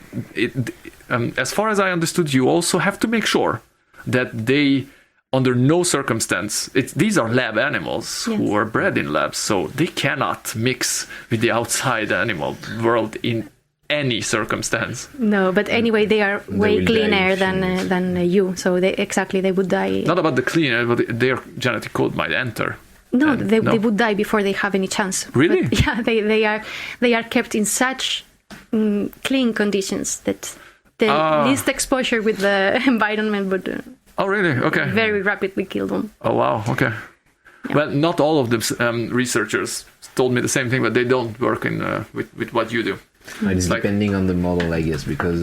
as far as I understood, you also have to make sure that they, under no circumstance, these are lab animals who are bred in labs, so they cannot mix with the outside animal world in any circumstance. No, but anyway, they are way cleaner than you, so they would die. Not about the cleaner, but their genetic code might enter. No, And- they would die before they have any chance. Really? But, yeah, they are kept in such clean conditions that the least exposure with the environment would Oh, really? Okay. very rapidly kill them. Oh, wow. Okay. Well, not all of the researchers told me the same thing, but they don't work in with what you do. It's Like- depending on the model, I guess, because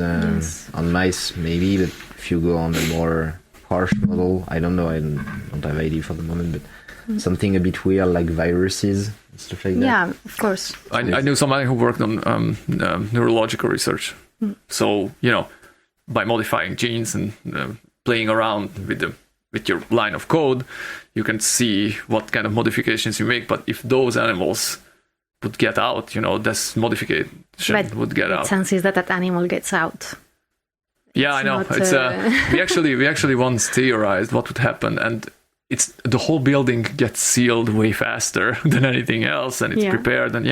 on mice maybe, but if you go on a more harsh model, I don't know, I don't have idea for the moment, but something a bit weird like viruses and stuff like that. Yeah, of course. I knew somebody who worked on neurological research. So, by modifying genes and playing around with your line of code, you can see what kind of modifications you make. But if those animals would get out, this modification But would get the out. chances that animal gets out. Yeah, I know. not, It's we actually once theorized what would happen, and it's the whole building gets sealed way faster than anything else, and it's prepared. And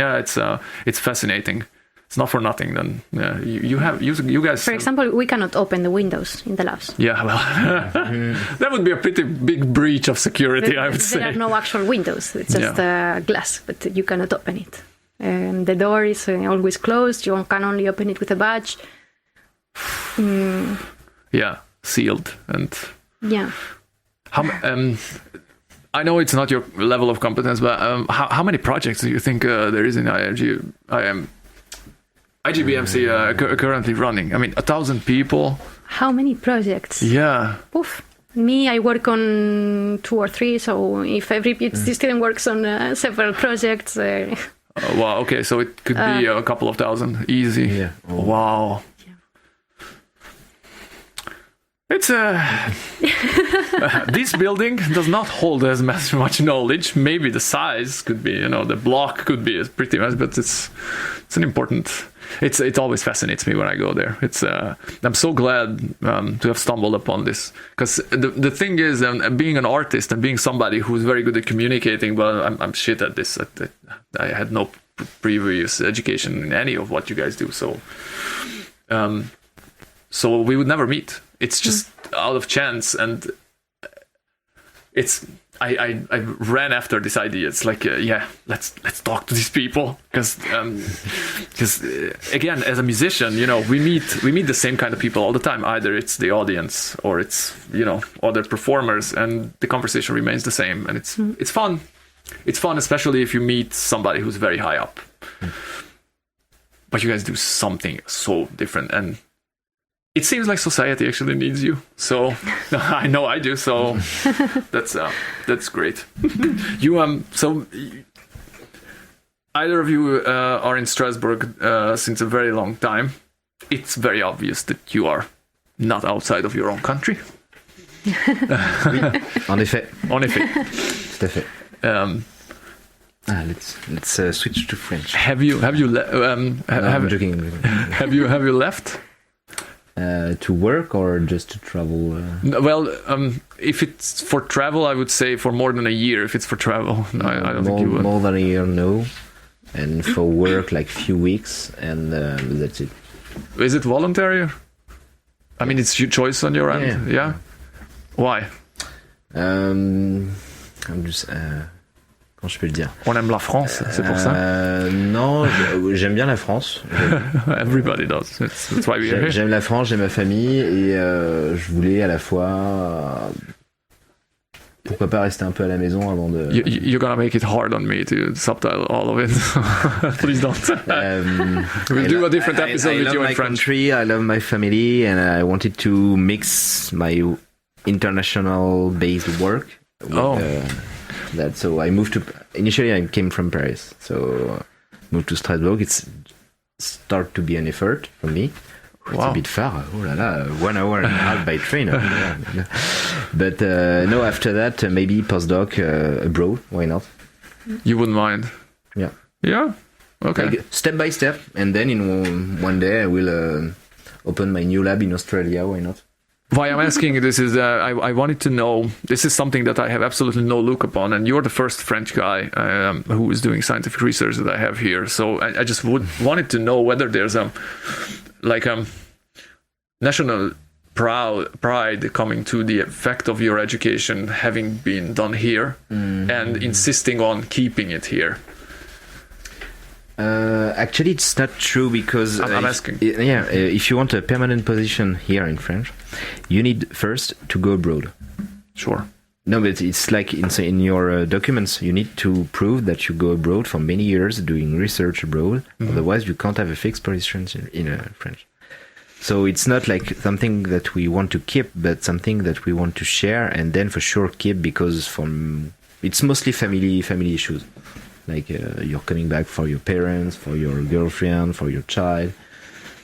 it's fascinating. It's not for nothing. Then you guys. For example, we cannot open the windows in the labs. Yeah, well, that would be a pretty big breach of security, I would say. There are no actual windows. It's just glass, but you cannot open it. The door is always closed. You can only open it with a badge. Yeah, sealed and. Yeah. I know it's not your level of competence, but how many projects do you think there is in IGBMC currently running? I mean, 1,000 people. How many projects? Yeah. Oof. Me, I work on 2 or 3. So if every PhD student works on several projects. Wow. Okay, so it could be a couple of thousand, easy. Yeah. Oh. Wow. It's this building does not hold as much knowledge. Maybe the size could be, the block could be pretty much, but it's an important. It always fascinates me when I go there. I'm so glad to have stumbled upon this, because the thing is, being an artist and being somebody who's very good at communicating, well, I'm shit at this. I had no previous education in any of what you guys do, so we would never meet. It's just out of chance, and I ran after this idea. It's like, let's talk to these people, because again, as a musician, we meet the same kind of people all the time. Either it's the audience or it's other performers, and the conversation remains the same, and it's fun. It's fun, especially if you meet somebody who's very high up. But you guys do something so different, and it seems like society actually needs you. So I know I do. So that's great. So either of you are in Strasbourg since a very long time. It's very obvious that you are not outside of your own country. En effet. En effet. Tout à fait. Let's switch to French. Have you I'm joking. have you left? To work or just to travel? Well, if it's for travel, I would say for more than a year. If it's for travel, I don't think you would. More than a year, no. And for work, like few weeks, and that's it. Is it voluntary? I mean, it's your choice on your end. Yeah. Why? I'm just. Comment je peux le dire? On aime la France, c'est pour ça. Non, j'aime bien la France. Everybody does. That's why we're here. J'aime la France, j'aime ma famille, et je voulais à la fois. Pourquoi pas rester un peu à la maison avant de. You're gonna make it hard on me to subtitle all of it. Please don't. We'll do a different episode with you in French. I love my country, I love my family, and I wanted to mix my international-based work with that. So I moved to. Initially, I came from Paris, so moved to Strasbourg. It's start to be an effort for me. It's a bit far. Oh la la, 1 hour and a half by train. But no, after that, maybe postdoc abroad. Why not? You wouldn't mind? Yeah. Yeah. Okay. Like, step by step, and then in one day I will open my new lab in Australia. Why not? Why I'm asking this is I wanted to know, this is something that I have absolutely no look upon, and you're the first French guy who is doing scientific research that I have here. So I just wanted to know whether there's national pride coming to the effect of your education having been done here and insisting on keeping it here? Actually, it's not true because I'm asking. If you want a permanent position here in France, you need first to go abroad. Sure. No, but it's like in your documents, you need to prove that you go abroad for many years doing research abroad. Otherwise, you can't have a fixed position in French. So it's not like something that we want to keep, but something that we want to share and then for sure keep, because it's mostly family issues. Like you're coming back for your parents, for your girlfriend, for your child,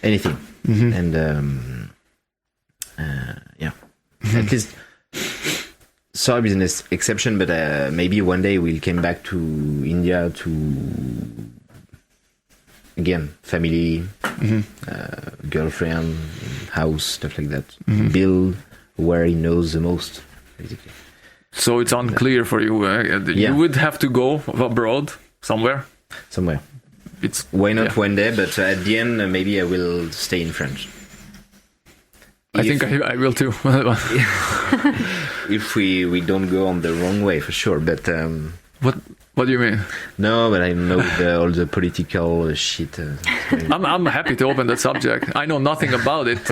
anything. And at least sorry business exception, but maybe one day we'll come back to India to again family, girlfriend, house, stuff like that. Build where he knows the most, basically. So it's unclear for you. You would have to go abroad somewhere. Why not one day? But at the end, maybe I will stay in France. I think I will too. If we don't go on the wrong way, for sure. But what do you mean? No, but I know all the political shit. I'm happy to open that subject. I know nothing about it.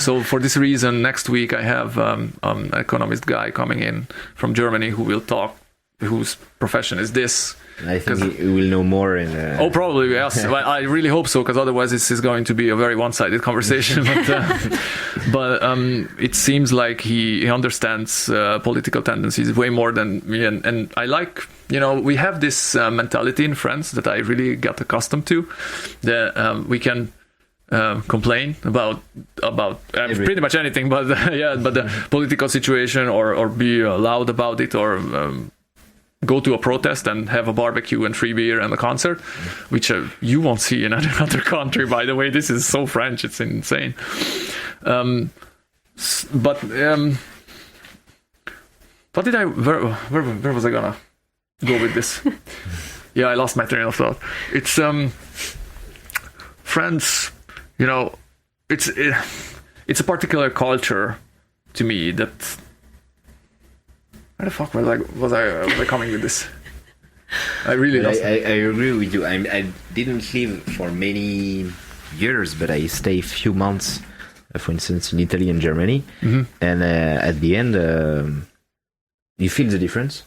So for this reason, next week I have an economist guy coming in from Germany who will talk, whose profession is this. I think he will know more. Probably, yes. I really hope so, because otherwise this is going to be a very one-sided conversation. But it seems like he understands political tendencies way more than me. And I like, we have this mentality in France that I really got accustomed to, that we can complain about pretty much anything, but but the political situation or be loud about it, or go to a protest and have a barbecue and free beer and a concert, which you won't see in any other country, by the way. This is so French, it's insane. But what did where was I gonna go with this? I lost my train of thought. It's France, it's a particular culture to me that. Where the fuck was I coming with this? I really lost. I agree with you. I didn't live for many years, but I stayed a few months, for instance, in Italy and Germany. And at the end, you feel the difference.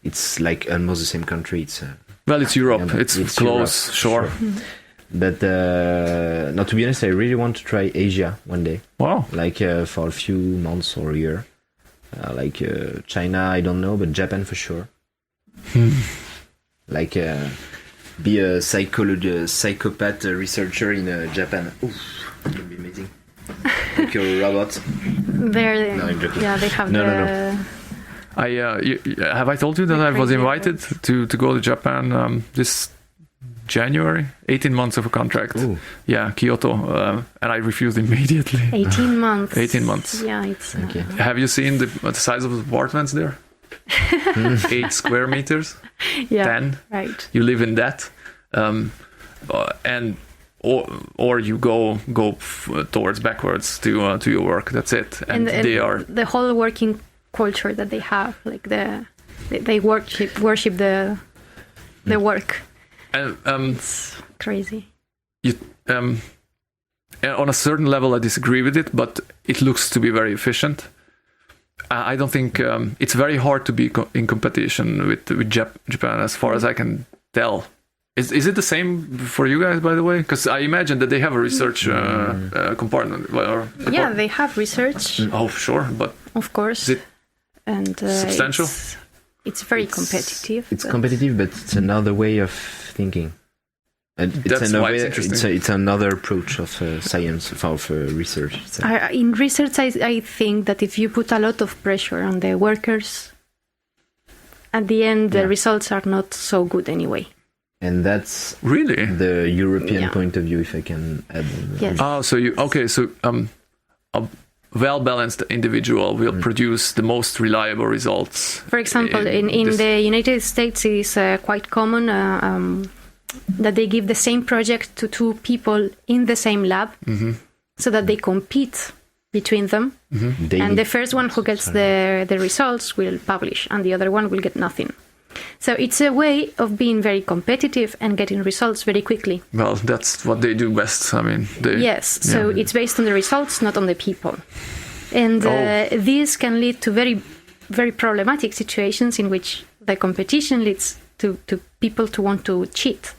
It's like almost the same country. It's Europe. It's close, Europe, sure. But now, to be honest, I really want to try Asia one day. Wow! Like for a few months or a year. Like China, I don't know, but Japan for sure. Like be a psychopath researcher in Japan. Oof, that would be amazing. Like a robot. No, I'm joking. Yeah, they have No. Have I told you that I was invited to go to Japan this January? 18 months of a contract. Ooh. Yeah, Kyoto. And I refused immediately. 18 months. 18 months. Yeah, it's... Okay. Have you seen the size of the apartments there? 8 square meters? Yeah, 10? Right. You live in that. Or you go towards backwards to your work. That's it. And they are... The whole working culture that they have, like they worship the work. And it's crazy. On a certain level, I disagree with it, but it looks to be very efficient. I don't think it's very hard to be in competition with Japan, as far as I can tell. Is it the same for you guys, by the way? Because I imagine that they have a research compartment. Yeah, they have research. Oh, sure, but of course, is it substantial? It's very competitive. It's competitive, but it's another way of thinking. It's another approach of science, of research. In research, I think that if you put a lot of pressure on the workers, at the end, the results are not so good anyway. And that's really the European point of view, if I can add. Yes. Oh, so a well-balanced individual will produce the most reliable results. For example, in the United States, it is quite common that they give the same project to two people in the same lab, so that they compete between them. And the first one who gets the results will publish, and the other one will get nothing. So it's a way of being very competitive and getting results very quickly. Well, that's what they do best. I mean, so it's based on the results, not on the people. And this can lead to very, very problematic situations in which the competition leads to people to want to cheat.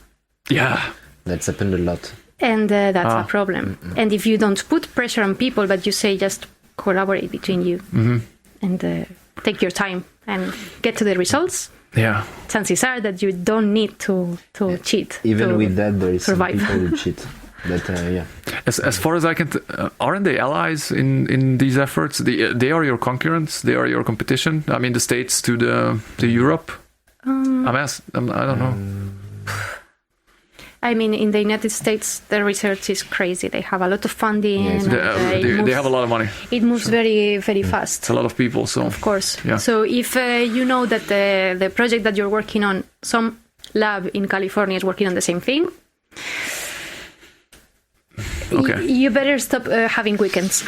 Yeah. That's happened a lot. And that's a problem. And if you don't put pressure on people, but you say just collaborate between you and take your time and get to the results, chances are that you don't need to cheat. Even with that, there is survive. some people who cheat. But as far as I can, aren't they allies in these efforts? They are your concurrents. They are your competition. I mean, the States to Europe. I don't know. I mean, in the United States, the research is crazy. They have a lot of funding. They have a lot of money. It moves very, very fast. It's a lot of people, so of course. Yeah. So if you know that the project that you're working on, some lab in California is working on the same thing, you better stop having weekends.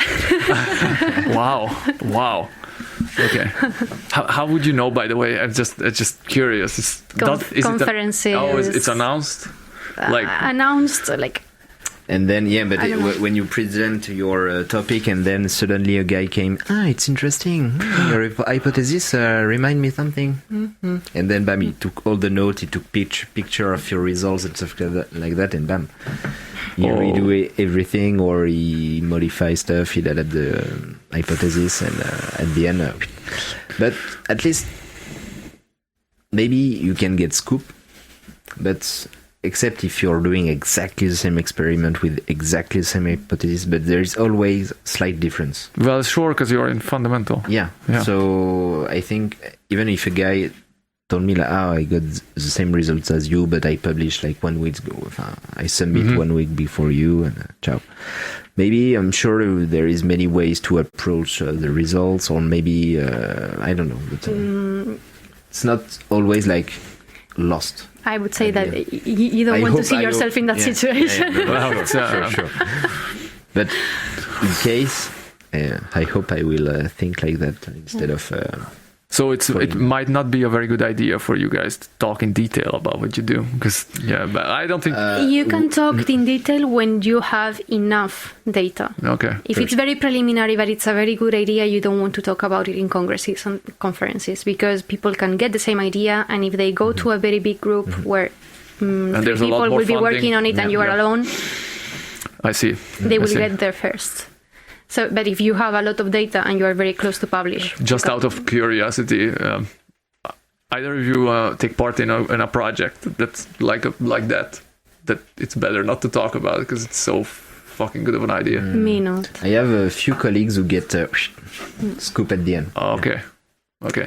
Wow. Okay. How would you know? By the way, I'm just curious. Conferences. It's announced. Announced. And then when you present your topic, and then suddenly a guy came. It's interesting. Your hypothesis remind me something. And then bam, he took all the notes. He took picture of your results and stuff like that, and bam. He redo everything, or he modify stuff, he adapt the hypothesis, and at the end. But at least, maybe you can get scoop, but except if you're doing exactly the same experiment with exactly the same hypothesis, but there is always slight difference. Well, sure, because you're in fundamental. Yeah. So I think even if a guy told me I got the same results as you, but I published 1 week ago. I submit 1 week before you, and ciao. Maybe I'm sure there is many ways to approach the results, or maybe I don't know. But it's not always lost. I would say that you don't want to see yourself in that situation. Sure. But in case, I hope I will think like that instead of. So it might not be a very good idea for you guys to talk in detail about what you do, because but I don't think you can talk in detail when you have enough data. Okay. If it's very preliminary, but it's a very good idea, you don't want to talk about it in congresses and conferences, because people can get the same idea, and if they go to a very big group where people will be working on it and you are alone, I see. They will get there first. So, but if you have a lot of data and you are very close to publish, just out of curiosity, either of you take part in a project that's like that it's better not to talk about because it's so fucking good of an idea. Me not. I have a few colleagues who get scoop at the end. Okay.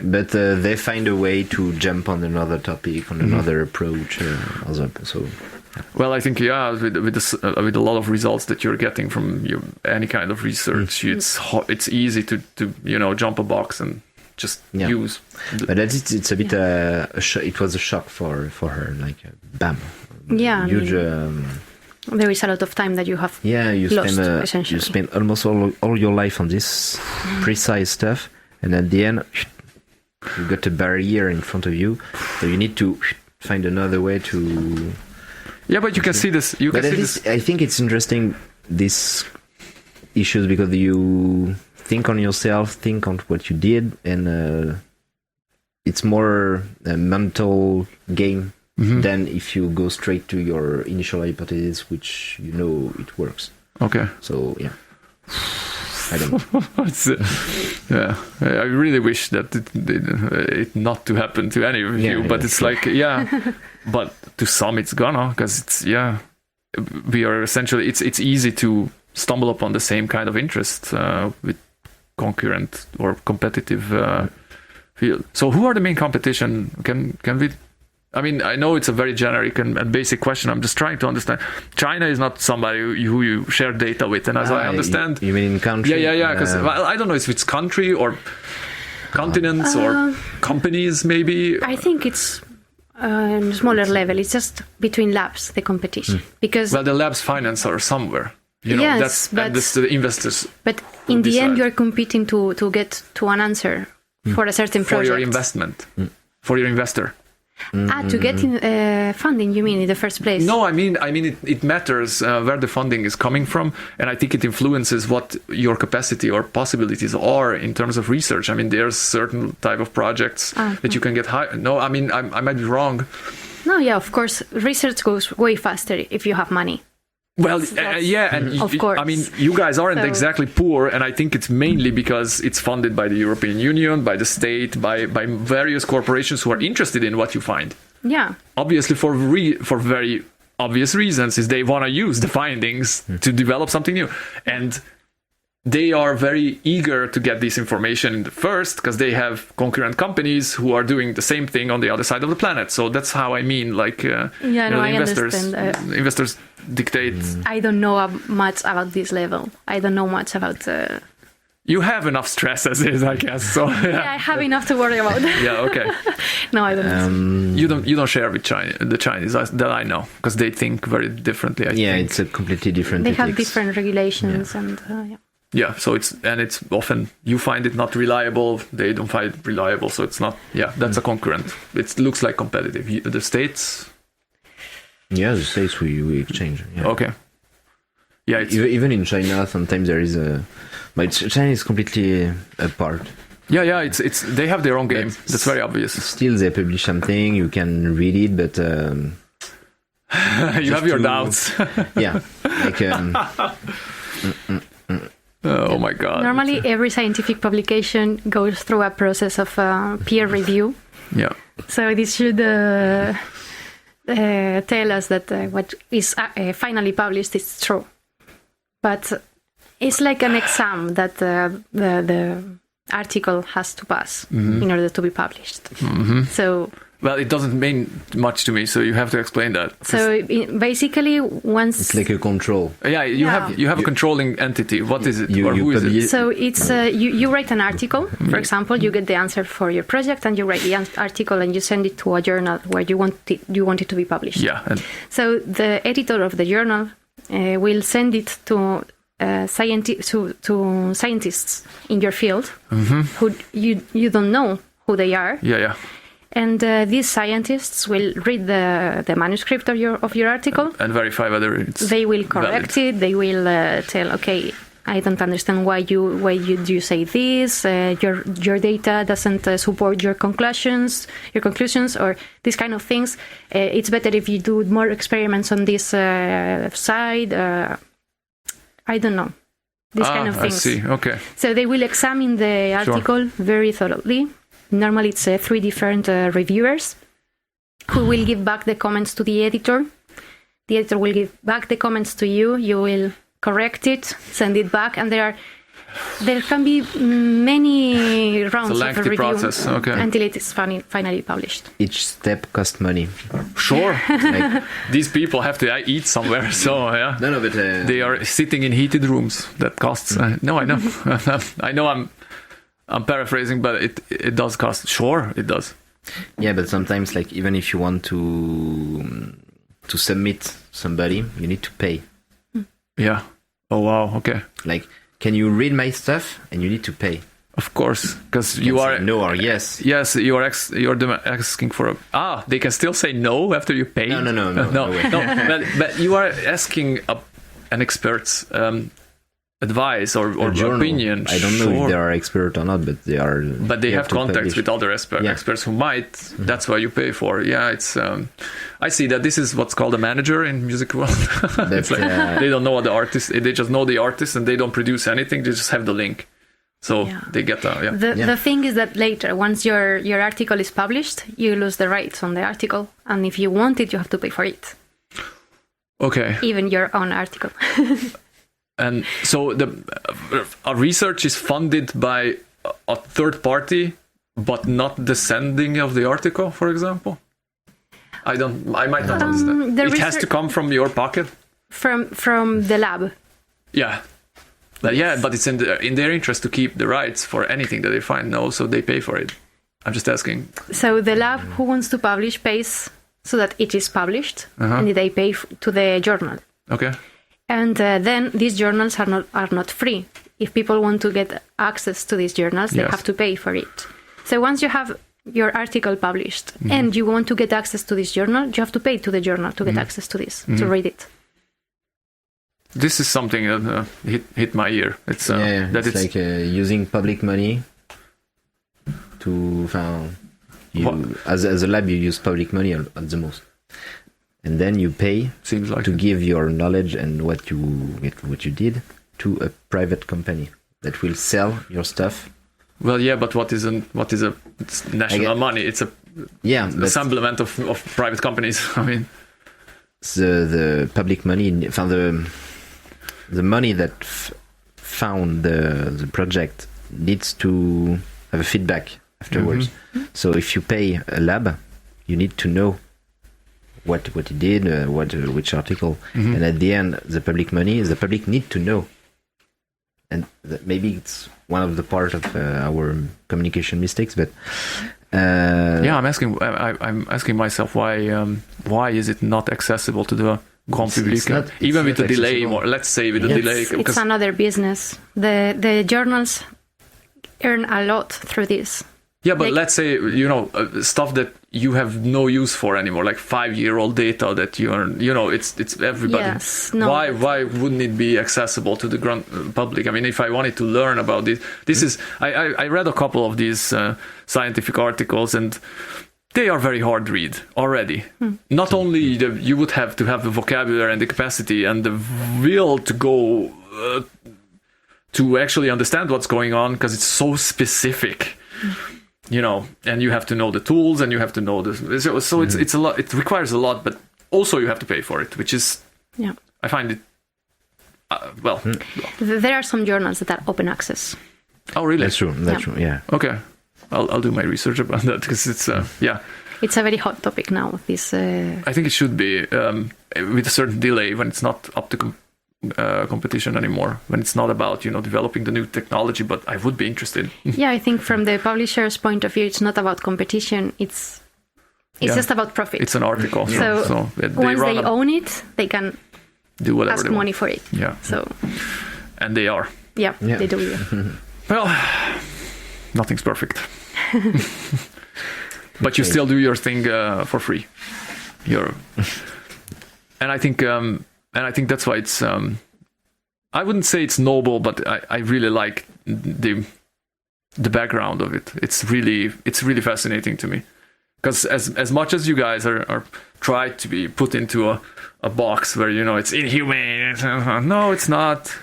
But they find a way to jump on another topic, on another approach. Well, I think with a lot of results that you're getting from any kind of research, it's easy to jump a box and just use. But it's a bit it was a shock for her, bam. Yeah. Huge. There is a lot of time that you have. Yeah, you spend almost all your life on this precise stuff, and at the end, you got a barrier in front of you, so you need to find another way to. Yeah, but you can see this. I think it's interesting, these issues, because you think on yourself, think on what you did, and it's more a mental game than if you go straight to your initial hypothesis, which it works. Okay. So, yeah. I don't know. I really wish that it not to happen to any of you, but it's but to some it's gonna, because we are essentially, it's easy to stumble upon the same kind of interest with concurrent or competitive field. So who are the main competition? Can we? I mean, I know it's a very generic and basic question. I'm just trying to understand. China is not somebody who you share data with, and as I understand, you mean in country? Yeah. Because I don't know if it's country or continents or companies, maybe. I think it's on a smaller level. It's just between labs, the competition, because the labs finance are somewhere. You know, Yes, that's the investors. But in the end, decide. you're competing to get to an answer for a certain For project. your investment, for your investor. To get funding, you mean, in the first place? No, I mean, it matters where the funding is coming from, and I think it influences what your capacity or possibilities are in terms of research. I mean, there's certain type of projects that you can get high. No, I mean, I might be wrong. No, yeah, of course, research goes way faster if you have money. Well, That's- yeah, and Of course. I mean, you guys aren't So- exactly poor, and I think it's mainly because it's funded by the European Union, by the state, by various corporations who are interested in what you find. Yeah. Obviously, for very obvious reasons, is they want to use the findings to develop something new, and they are very eager to get this information in the first because they have concurrent companies who are doing the same thing on the other side of the planet. So that's how I mean, like, Yeah, you know, no, the I investors, understand. investors dictate. I don't know much about this level. I don't know much about... You have enough stress as is, I guess. So Yeah, I have enough to worry about. yeah, okay. No, I don't. You don't share with the Chinese that I know because they think very differently. I Yeah, think. it's a completely different. They have ethics. different regulations and... yeah. Yeah, so it's often you find it not reliable, they don't find it reliable, so it's not. Yeah, that's a concurrent. It looks like competitive. The states. Yeah, the states we exchange. Yeah. Okay. Yeah, it's, Even in China, sometimes there is a. But China is completely apart. yeah. It's they have their own game. But That's very obvious. Still, they publish something. You can read it, but You have your to- doubts. yeah, like Oh my god. Normally, every scientific publication goes through a process of peer review. Yeah. So this should tell us that what is finally published is true. But it's like an exam that the article has to pass in order to be published. So Well, it doesn't mean much to me, so you have to explain that. basically, once it's like a control. Yeah, you have a controlling entity. What is it? You- or you who is it? publish- so it's you write an article, for example, you get the answer for your project, and you write the article and you send it to a journal where you want it to be published. Yeah, and So the editor of the journal will send it to scientists in your field who you don't know who they are, yeah. and these scientists will read the manuscript of your article. And verify whether it's They will correct valid. it. They will tell, okay, I don't understand why you say this. Your data doesn't support your conclusions, or these kind of things. It's better if you do more experiments on this side. I don't know. These kind of things. I see. Okay. So they will examine the article very thoroughly. Normally it's 3 different reviewers who will give back the comments to the editor. The editor will give back the comments to you. You will correct it, send it back, and there can be many rounds It's a of lengthy review process, okay. until it is finally published. Each step costs money. Sure. Like, These people have to eat somewhere, so yeah. no, but They are sitting in heated rooms. That costs. No, I know. I know. I'm paraphrasing, but it does cost. Sure, it does. yeah, but sometimes, like, even if you want to submit somebody, you need to pay. Yeah. Oh wow. Okay. Like, can you read my stuff? And you need to pay. Of course, because You you can are. say no or yes. Yes, you're asking for a. They can still say no after you pay. No, no. But you are asking an expert's advice or Journal. opinion. I don't know Sure. if they are expert or not, but they are. But they have to contacts publish. with other experts who might. That's why you pay for. Yeah, it's. I see that this is what's called a manager in music world. It's like, they don't know what the artist. They just know the artist and they don't produce anything. They just have the link. So they get The thing is that later, once your article is published, you lose the rights on the article, and if you want it, you have to pay for it. Okay. Even your own article. And so a research is funded by a third party, but not the sending of the article, for example. I might not understand. It has to come from your pocket. From the lab. Yeah. But it's in their interest to keep the rights for anything that they find. No, so they pay for it. I'm just asking. So the lab who wants to publish pays so that it is published, and they pay to the journal. Okay. And then these journals are not free. If people want to get access to these journals, they have to pay for it. So once you have your article published and you want to get access to this journal, you have to pay to the journal to get access to this, to read it. This is something that hit my ear. It's it's like using public money to as a lab you use public money at the most, and then you pay to give your knowledge and what you did to a private company that will sell your stuff. Well, yeah, but what is it's national money? It's a assemblement of private companies. I mean, the public money, the money that found the project needs to have a feedback afterwards. So if you pay a lab, you need to know what it did, which article, and at the end, the public need to know. And maybe it's one of the part of our communication mistakes, but I'm asking myself why is it not accessible to the grand public, even with a delay? Let's say with a delay, it's another business. The journals earn a lot through this. Yeah, but let's say, stuff that you have no use for anymore, like 5-year-old data that you earn, it's everybody. Yes, no. Why wouldn't it be accessible to the grand public? I mean, if I wanted to learn about this is, I read a couple of these scientific articles, and they are very hard to read already. Not only you would have to have the vocabulary and the capacity and the will to go to actually understand what's going on, because it's so specific. And you have to know the tools, and you have to know this. So it's a lot. It requires a lot, but also you have to pay for it, which is, I find it. There are some journals that are open access. Oh, really? That's true. Yeah. Okay, I'll do my research about that, because it's It's a very hot topic now. This. I think it should be with a certain delay when it's not up to competition anymore, when it's not about developing the new technology, but I would be interested. I think from the publisher's point of view, it's not about competition, it's just about profit. It's an article, so once they own it, they can do whatever ask they money want for it. And they are they do. Well, nothing's perfect. But you still do your thing for free. And I think that's why it's. I wouldn't say it's noble, but I really like the background of it. It's really fascinating to me, because as much as you guys are tried to be put into a box where it's inhumane. No, it's not.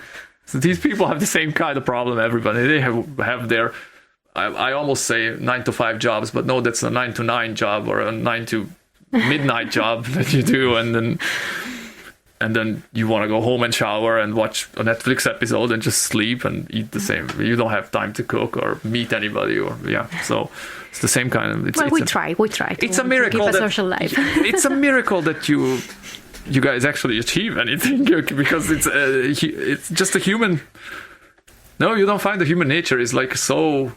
So these people have the same kind of problem. Everybody, they have their. I almost say 9 to 5 jobs, but no, that's a 9 to 9 job or a 9 to midnight job that you do, and then you want to go home and shower and watch a Netflix episode and just sleep and eat the same. You don't have time to cook or meet anybody, so it's the same kind of. We try. It's a miracle. To keep a social life. It's a miracle that you guys actually achieve anything, because it's just a human. No, you don't find the human nature is like so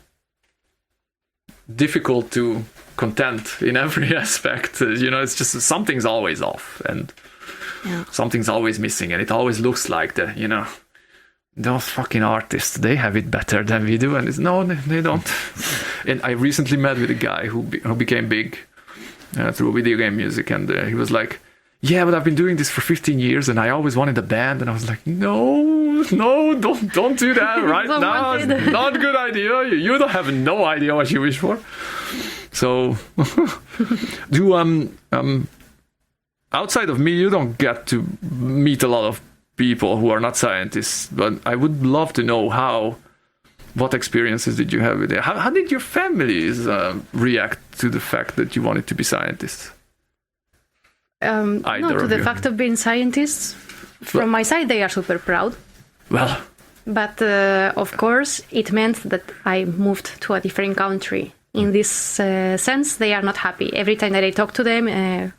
difficult to content in every aspect. It's just something's always off, and something's always missing, and it always looks like those fucking artists, they have it better than we do, and no, they don't. And I recently met with a guy who became big through video game music, and he was like, yeah, but I've been doing this for 15 years and I always wanted a band. And I was like, no, don't do that right now. It's not a good idea. You don't have no idea what you wish for. So outside of me, you don't get to meet a lot of people who are not scientists, but I would love to know what experiences did you have with it? How did your families react to the fact that you wanted to be scientists? To the fact of being scientists, from my side, they are super proud. Well, but of course, it meant that I moved to a different country. In this sense, they are not happy. Every time that I talk to them,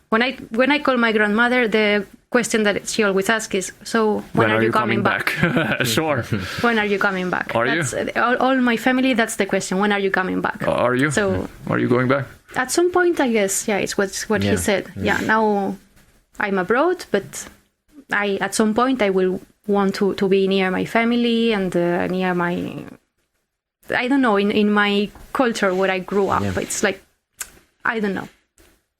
when I call my grandmother, the question that she always asks is, "So when are you coming back?" Sure. When are you coming back? That's you? All my family, that's the question. When are you coming back? Are you? So are you going back? At some point, I guess. Yeah, it's what he said. Yeah. Now I'm abroad, but at some point I will want to be near my family and near my, I don't know, in my culture where I grew up. Yeah. It's like, I don't know.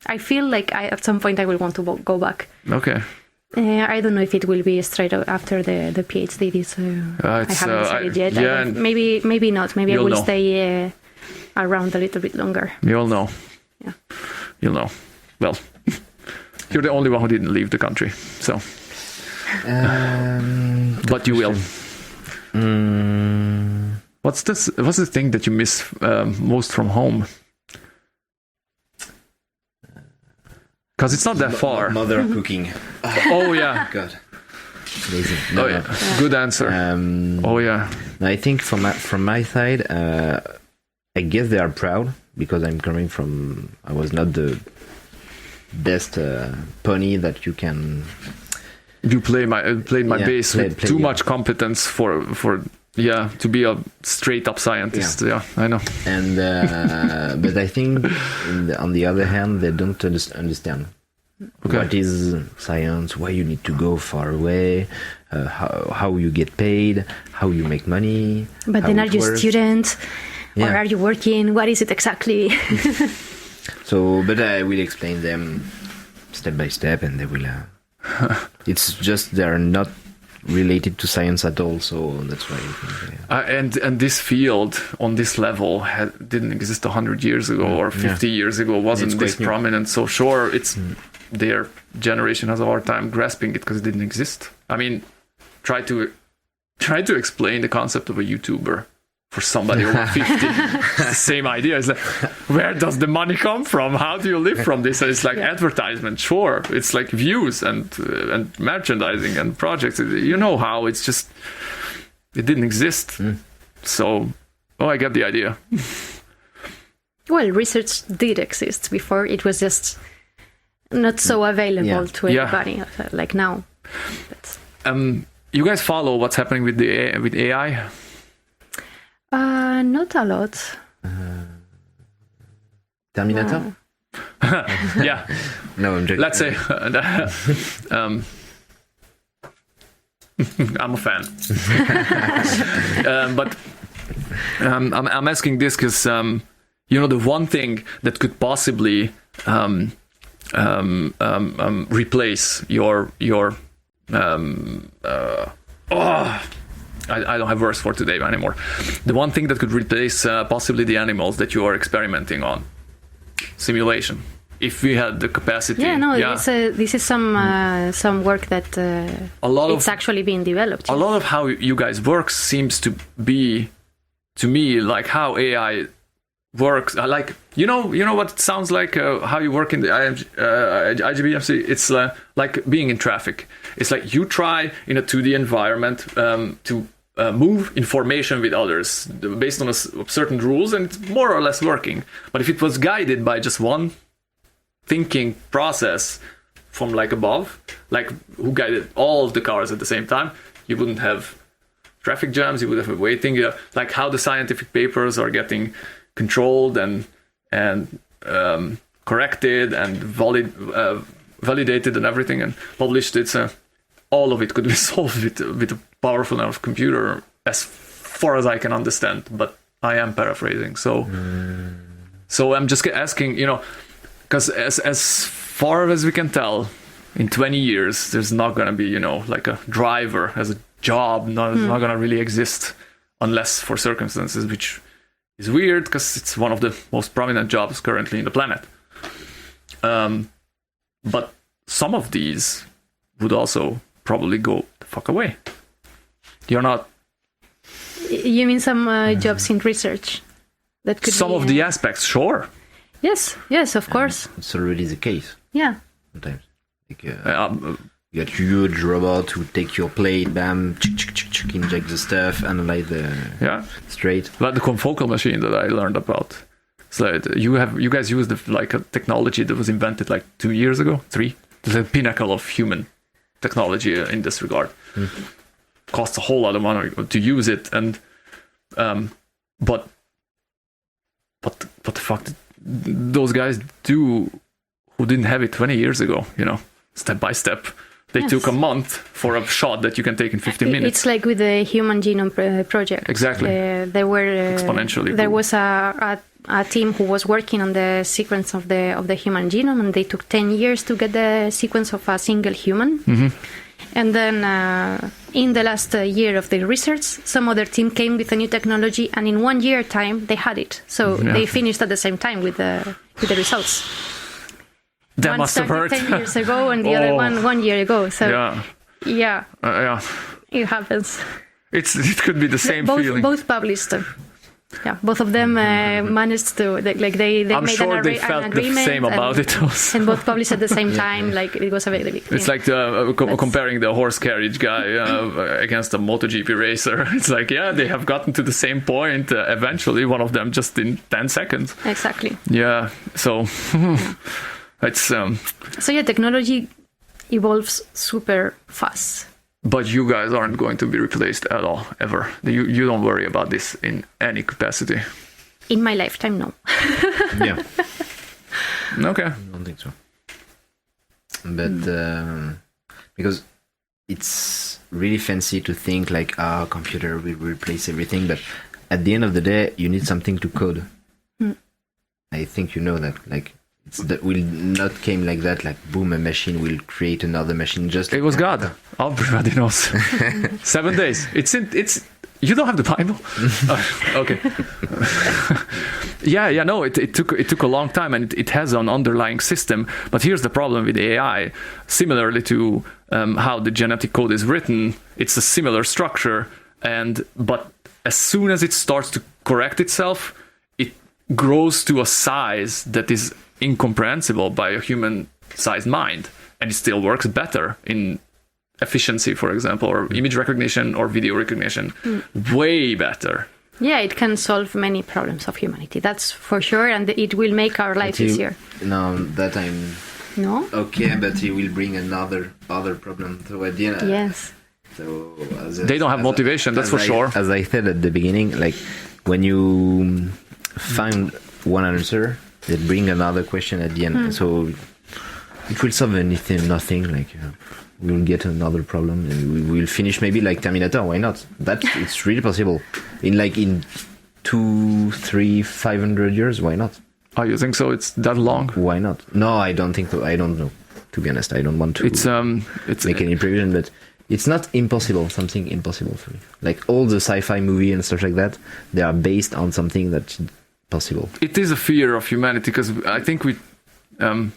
I feel like at some point I will want to go back. Okay. I don't know if it will be straight after the PhD. I haven't decided yet. Yeah, maybe not. Maybe I will know. stay around a little bit longer. You'll know. Yeah. You'll know. Well, you're the only one who didn't leave the country, so. But you will. What's the thing that you miss most from home? Because it's not that far. Mother cooking. Oh yeah. God. Amazing. Oh yeah. Good answer. Oh yeah. I think from my side, I guess they are proud because I'm coming from. I was not the best pony that you can. You played my bass with too much competence for to be a straight up scientist. Yeah, I know. And but I think on the other hand, they don't understand what is science, why you need to go far away, how you get paid, how you make money. But then are you a student or Yeah. are you working? What is it exactly? So, but I will explain them step by step, and they will. It's just they're not related to science at all, so that's why I think. And this field on this level didn't exist 100 years ago or 50 years ago. Wasn't this prominent? So sure, it's their generation has a hard time grasping it because it didn't exist. I mean, try to explain the concept of a YouTuber for somebody over 50. It's the same idea. It's like, where does the money come from? How do you live from this? And it's like advertisement. Sure, it's like views and merchandising and projects. You know how it's just it didn't exist. So, I get the idea. Well, research did exist before. It was just not so available to everybody like now. You guys follow what's happening with AI? Not a lot. Terminator? Yeah. No, I'm joking. Let's say I'm a fan. But I'm asking this because the one thing that could possibly replace your I don't have words for today anymore. The one thing that could replace possibly the animals that you are experimenting on, simulation. If we had the capacity. This is some work that it's actually being developed. A lot of how you guys work seems to be, to me, like how AI works. Like you know what it sounds like how you work in the IGBMC. It's like being in traffic. It's like you try in a 2D environment to move information with others based on certain rules, and it's more or less working. But if it was guided by just one thinking process from like above, like who guided all of the cars at the same time, you wouldn't have traffic jams, you would have waiting. Like how the scientific papers are getting controlled and corrected and validated and everything and published. It's all of it could be solved with a powerful enough computer, as far as I can understand. But I am paraphrasing. So I'm just asking, because as far as we can tell, in 20 years, there's not going to be, like a driver as a job. It's not going to really exist unless for circumstances, which is weird because it's one of the most prominent jobs currently in the planet. But some of these would also probably go the fuck away. You're not. You mean some jobs in research that could some be, of the aspects, sure. Yes, of course. It's already the case. Yeah. Sometimes. Like, you got huge robot who take your plate, bam, inject the stuff, analyze the straight. Like the confocal machine that I learned about. So you guys use a technology that was invented like 2 years ago, 3. The pinnacle of human technology in this regard. Costs a whole lot of money to use it, and but the fact that those guys who didn't have it 20 years ago, step by step, They took a month for a shot that you can take in 15 minutes. It's like with the Human Genome Project. Exactly. There were exponentially. There was a team who was working on the sequence of the human genome, and they took 10 years to get the sequence of a single human. Mm-hmm. And then in the last year of the research, some other team came with a new technology, and in 1 year time they had it. So they finished at the same time with the results. That one must have hurt. 10 years ago, and the other one 1 year ago. So yeah, it happens. It could be the same feeling. Both published. Both of them managed to they I'm made sure an they felt an the agreement same about it also. and both published at the same time. Like it was a very big thing. It's like comparing the horse carriage guy against a MotoGP racer. It's like, they have gotten to the same point eventually, one of them just in 10 seconds. Exactly. Yeah, so it's... So technology evolves super fast. But you guys aren't going to be replaced at all, ever. You don't worry about this in any capacity. In my lifetime, no. Yeah. Okay. I don't think so. But because it's really fancy to think like our computer will replace everything, but at the end of the day, you need something to code. I think you know that. Like, that will not came like that. Like, boom, a machine will create another machine. Just it was God. Everybody knows. 7 days. It's. You don't have the Bible. Okay. No. It took a long time, and it has an underlying system. But here's the problem with AI. Similarly to how the genetic code is written, it's a similar structure. But as soon as it starts to correct itself, it grows to a size that is incomprehensible by a human-sized mind, and it still works better in efficiency, for example, or image recognition or video recognition. Way better. Yeah, it can solve many problems of humanity, that's for sure, and it will make our life easier. No, that I'm okay, but it will bring other problem. So at the end, yes. So they don't have motivation, that's for sure. As I said at the beginning, like when you find one answer, they bring another question at the end. So it will solve nothing. Like we will get another problem, and we will finish maybe like Terminator. Why not? It's really possible. In 2, 3, 500 years. Why not? Oh, you think so? It's that long? Why not? No, I don't think so. I don't know. To be honest, I don't want to. It's make any prediction, but it's not impossible. Something impossible for me. Like all the sci-fi movie and stuff like that, they are based on something that's possible. It is a fear of humanity, because I think we. I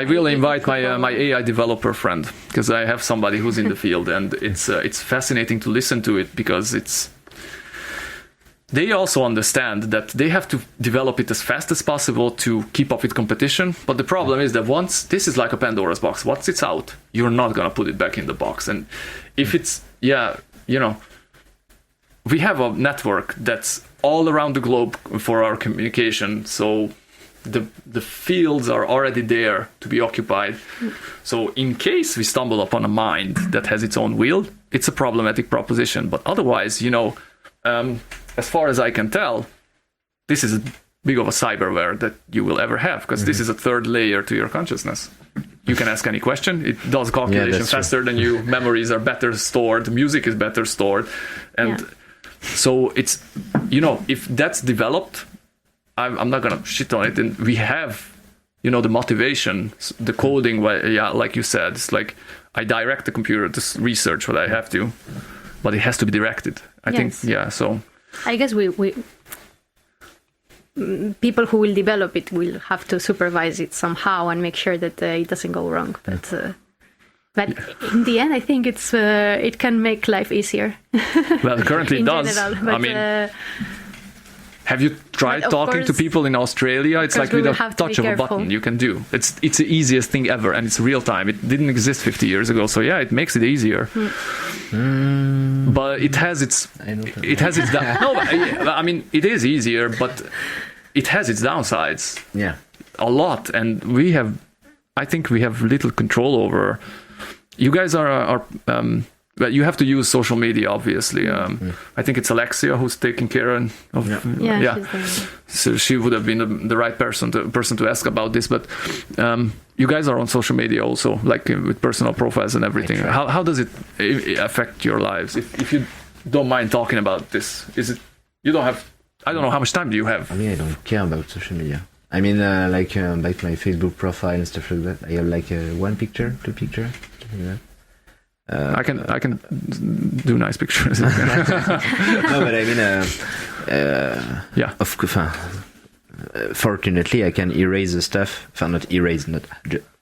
will invite my AI developer friend, because I have somebody who's in the field, and it's fascinating to listen to it, because they also understand that they have to develop it as fast as possible to keep up with competition. But the problem is that once this is like a Pandora's box, once it's out, you're not gonna put it back in the box. And if it's we have a network that's all around the globe for our communication, so the fields are already there to be occupied. So in case we stumble upon a mind that has its own will, it's a problematic proposition. But otherwise, as far as I can tell, this is as big of a cyberware that you will ever have, because this is a third layer to your consciousness. You can ask any question. It does calculation faster than you. Memories are better stored. Music is better stored. And so it's, if that's developed, I'm not going to shit on it. And we have, the motivation, the coding, like you said, it's like I direct the computer to research what I have to, but it has to be directed. I think, so. I guess we people who will develop it will have to supervise it somehow and make sure that it doesn't go wrong. But in the end, I think it can make life easier. Well, currently it does. General, but, have you tried talking to people in Australia? It's like with a touch of a button you can do. It's the easiest thing ever, and it's real time. It didn't exist 50 years ago, so it makes it easier. But it has its no, it is easier, but it has its downsides. Yeah, a lot, and I think we have little control over. You guys are but you have to use social media, obviously. I think it's Alexia who's taking care of. So she would have been the right person to ask about this. But you guys are on social media also, like with personal profiles and everything. How does it affect your lives? If you don't mind talking about this, is it you don't have? I don't know how much time do you have. I mean, I don't care about social media. I mean, like my Facebook profile and stuff like that. I have like one picture, two picture, something like that. I can do nice pictures. No, but I mean, yeah. Of course, fortunately, I can erase the stuff. Not erase,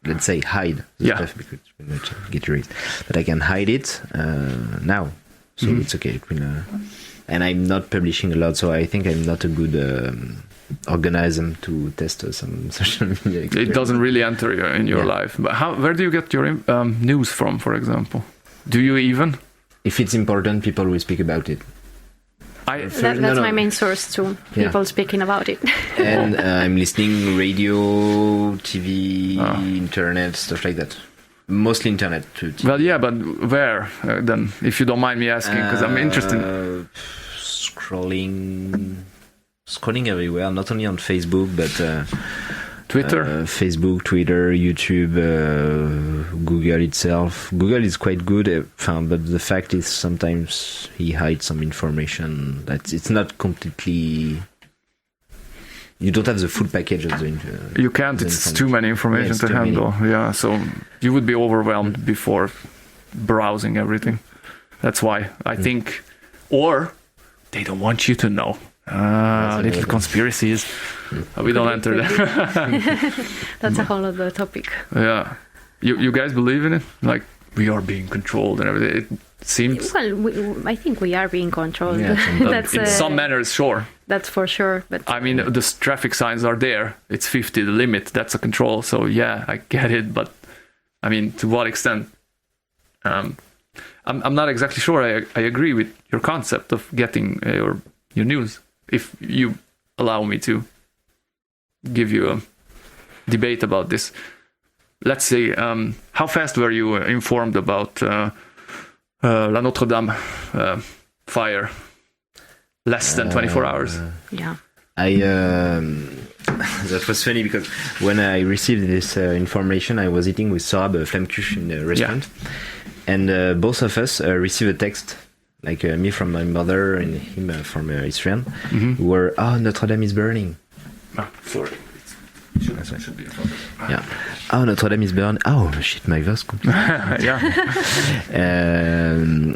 let's say hide the stuff because it will not get erased. But I can hide it now, so it's okay. It will, and I'm not publishing a lot, so I think I'm not a good organism to test some social media experience. It doesn't really enter in your life. But where do you get your news from, for example? Do you even? If it's important, people will speak about it. That's my main source too. People speaking about it. And I'm listening radio, TV, internet, stuff like that. Mostly internet to TV. Well, yeah, but where then? If you don't mind me asking, because I'm interested. Scrolling everywhere, not only on Facebook, but Twitter, Facebook, Twitter, YouTube, Google itself. Google is quite good, but the fact is sometimes he hides some information that it's not completely. You don't have the full package of the. You can't. It's too many information to handle. Yeah, so you would be overwhelmed before browsing everything. That's why I think, or they don't want you to know. Little conspiracies. We don't enter there. That's a whole other topic. Yeah. You guys believe in it? Like, we are being controlled and everything. It seems... Well, I think we are being controlled. Yeah, That's, in some manners, sure. That's for sure. But I mean, the traffic signs are there. It's 50, the limit. That's a control. So, yeah, I get it. But, I mean, to what extent? I'm not exactly sure I agree with your concept of getting your news. If you allow me to give you a debate about this, let's say, how fast were you informed about La Notre Dame fire? Less than 24 hours. Yeah. That was funny because when I received this information, I was eating with Sorab Flammkuche in the restaurant, and both of us received a text. Like me from my mother and him from his friend, were Notre Dame is burning. Sorry. Should be yeah. Notre Dame is burning. Oh shit, my voice. Yeah.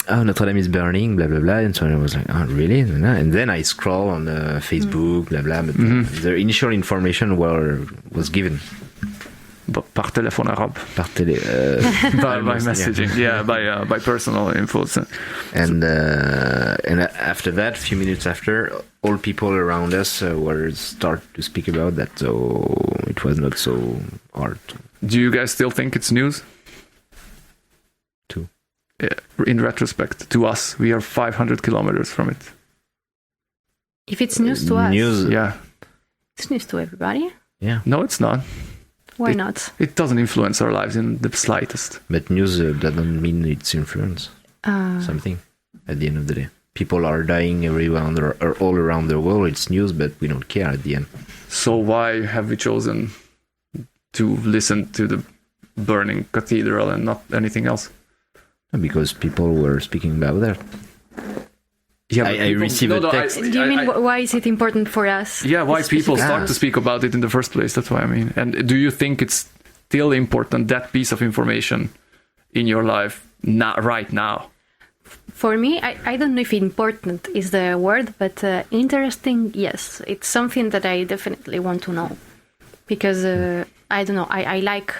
Notre Dame is burning. Blah blah blah. And so I was like, oh really? And then I scroll on Facebook. Blah blah. But the initial information was given. Par téléphone arabe. By messaging, by personal info. And after that, a few minutes after, all people around us start to speak about that, so it was not so hard. Do you guys still think it's news? In retrospect, to us, we are 500 kilometers from it. If it's news to us, it's news to everybody. Yeah. No, it's not. Why not? It doesn't influence our lives in the slightest. But news doesn't mean it's influence something at the end of the day. People are dying everywhere or all around the world. It's news, but we don't care at the end. So why have we chosen to listen to the burning cathedral and not anything else? Because people were speaking about that. Yeah, I received a text. Do you mean why is it important for us? Yeah, why people start to speak about it in the first place? That's what I mean. And do you think it's still important, that piece of information in your life, not right now? For me, I don't know if important is the word, but interesting, yes. It's something that I definitely want to know. Because, I don't know, I like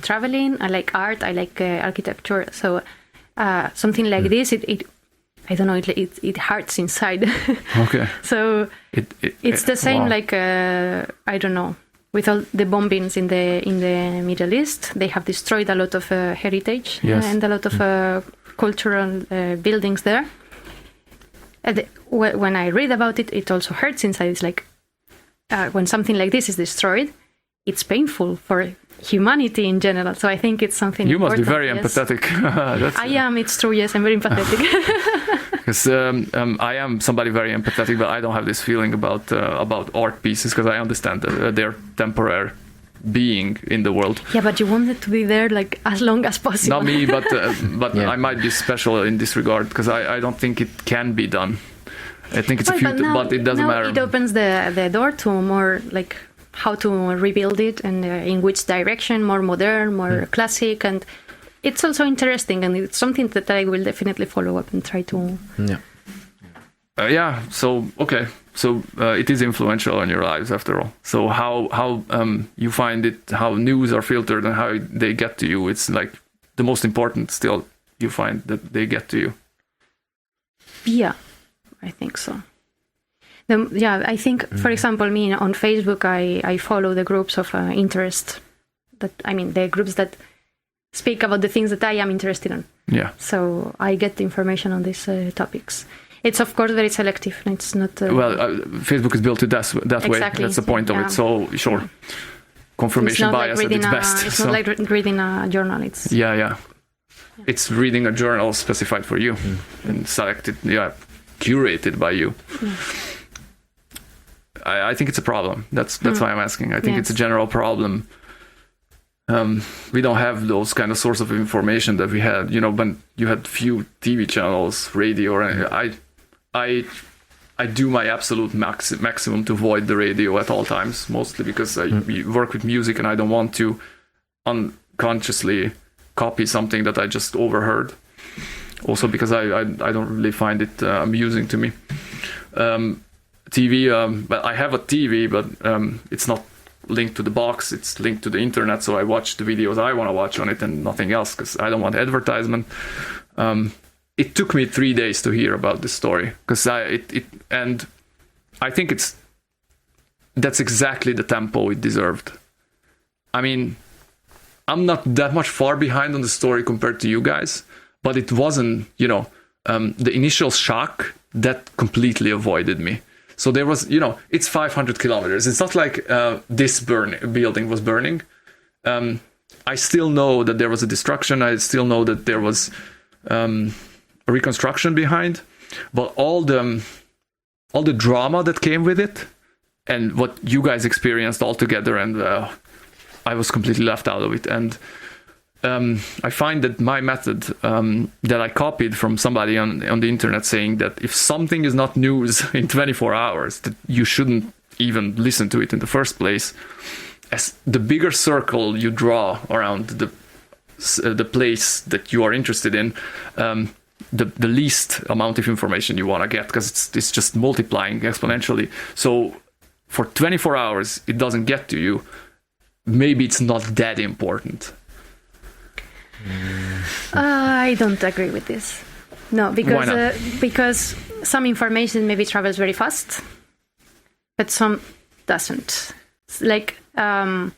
traveling, I like art, I like architecture. So something like this, it I don't know, it hurts inside. Okay. So it's the same like, I don't know, with all the bombings in the Middle East, they have destroyed a lot of heritage and a lot of cultural buildings there. And when I read about it, it also hurts inside. It's like when something like this is destroyed, it's painful for humanity in general. So I think it's something you must be very yes. empathetic. I am, it's true, yes, I'm very empathetic. Because I am somebody very empathetic, but I don't have this feeling about art pieces because I understand that they're temporary. being in the world. Yeah, but you wanted to be there like as long as possible. Not me, but Yeah. I might be special in this regard because I don't think it can be done. I think it's a few, but it doesn't matter. It opens the door to more like how to rebuild it and in which direction, more modern, more classic, and it's also interesting, and it's something that I will definitely follow up and try to. Yeah. So okay. So it is influential in your lives after all. So how you find it, how news are filtered and how they get to you, it's like the most important still you find that they get to you. Yeah, I think so. I think, for example, me on Facebook, I follow the groups of interest. The groups that speak about the things that I am interested in. Yeah. So I get the information on these topics. It's of course very selective. It's not. Facebook is built to that way. Exactly. That's the point of it. So sure, confirmation bias at its best. It's not like reading a journal. It's It's reading a journal specified for you and selected, curated by you. Yeah. I think it's a problem. That's why I'm asking. I think it's a general problem. We don't have those kind of source of information that we had. When you had few TV channels, radio. I do my absolute maximum to avoid the radio at all times, mostly because we work with music and I don't want to unconsciously copy something that I just overheard. Also because I don't really find it amusing to me. TV, but I have a TV, but it's not linked to the box, it's linked to the internet, so I watch the videos I want to watch on it and nothing else because I don't want advertisement. It took me 3 days to hear about this story because and I think that's exactly the tempo it deserved. I mean, I'm not that much far behind on the story compared to you guys, but it wasn't, the initial shock that completely avoided me. So there was, it's 500 kilometers. It's not like this building was burning. I still know that there was a destruction. I still know that there was a reconstruction behind. But all the drama that came with it and what you guys experienced all together, and I was completely left out of it. And I find that my method that I copied from somebody on the internet saying that if something is not news in 24 hours, that you shouldn't even listen to it in the first place. As the bigger circle you draw around the place that you are interested in, the least amount of information you want to get, because it's just multiplying exponentially. So for 24 hours, it doesn't get to you. Maybe it's not that important. I don't agree with this. No, because some information maybe travels very fast, but some doesn't. Like from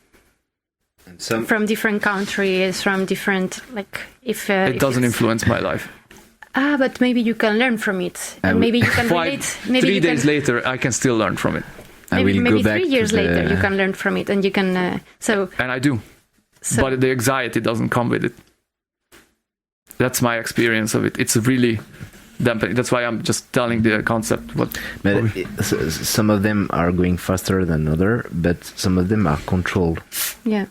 different countries, from different it doesn't influence my life. But maybe you can learn from it, and maybe you can relate. Maybe 3 days later, I can still learn from it. Maybe 3 years later, you can learn from it, and you can. And I do, but the anxiety doesn't come with it. That's my experience of it. It's really dampening. That's why I'm just telling the concept. Some of them are going faster than other, but some of them are controlled. Yeah.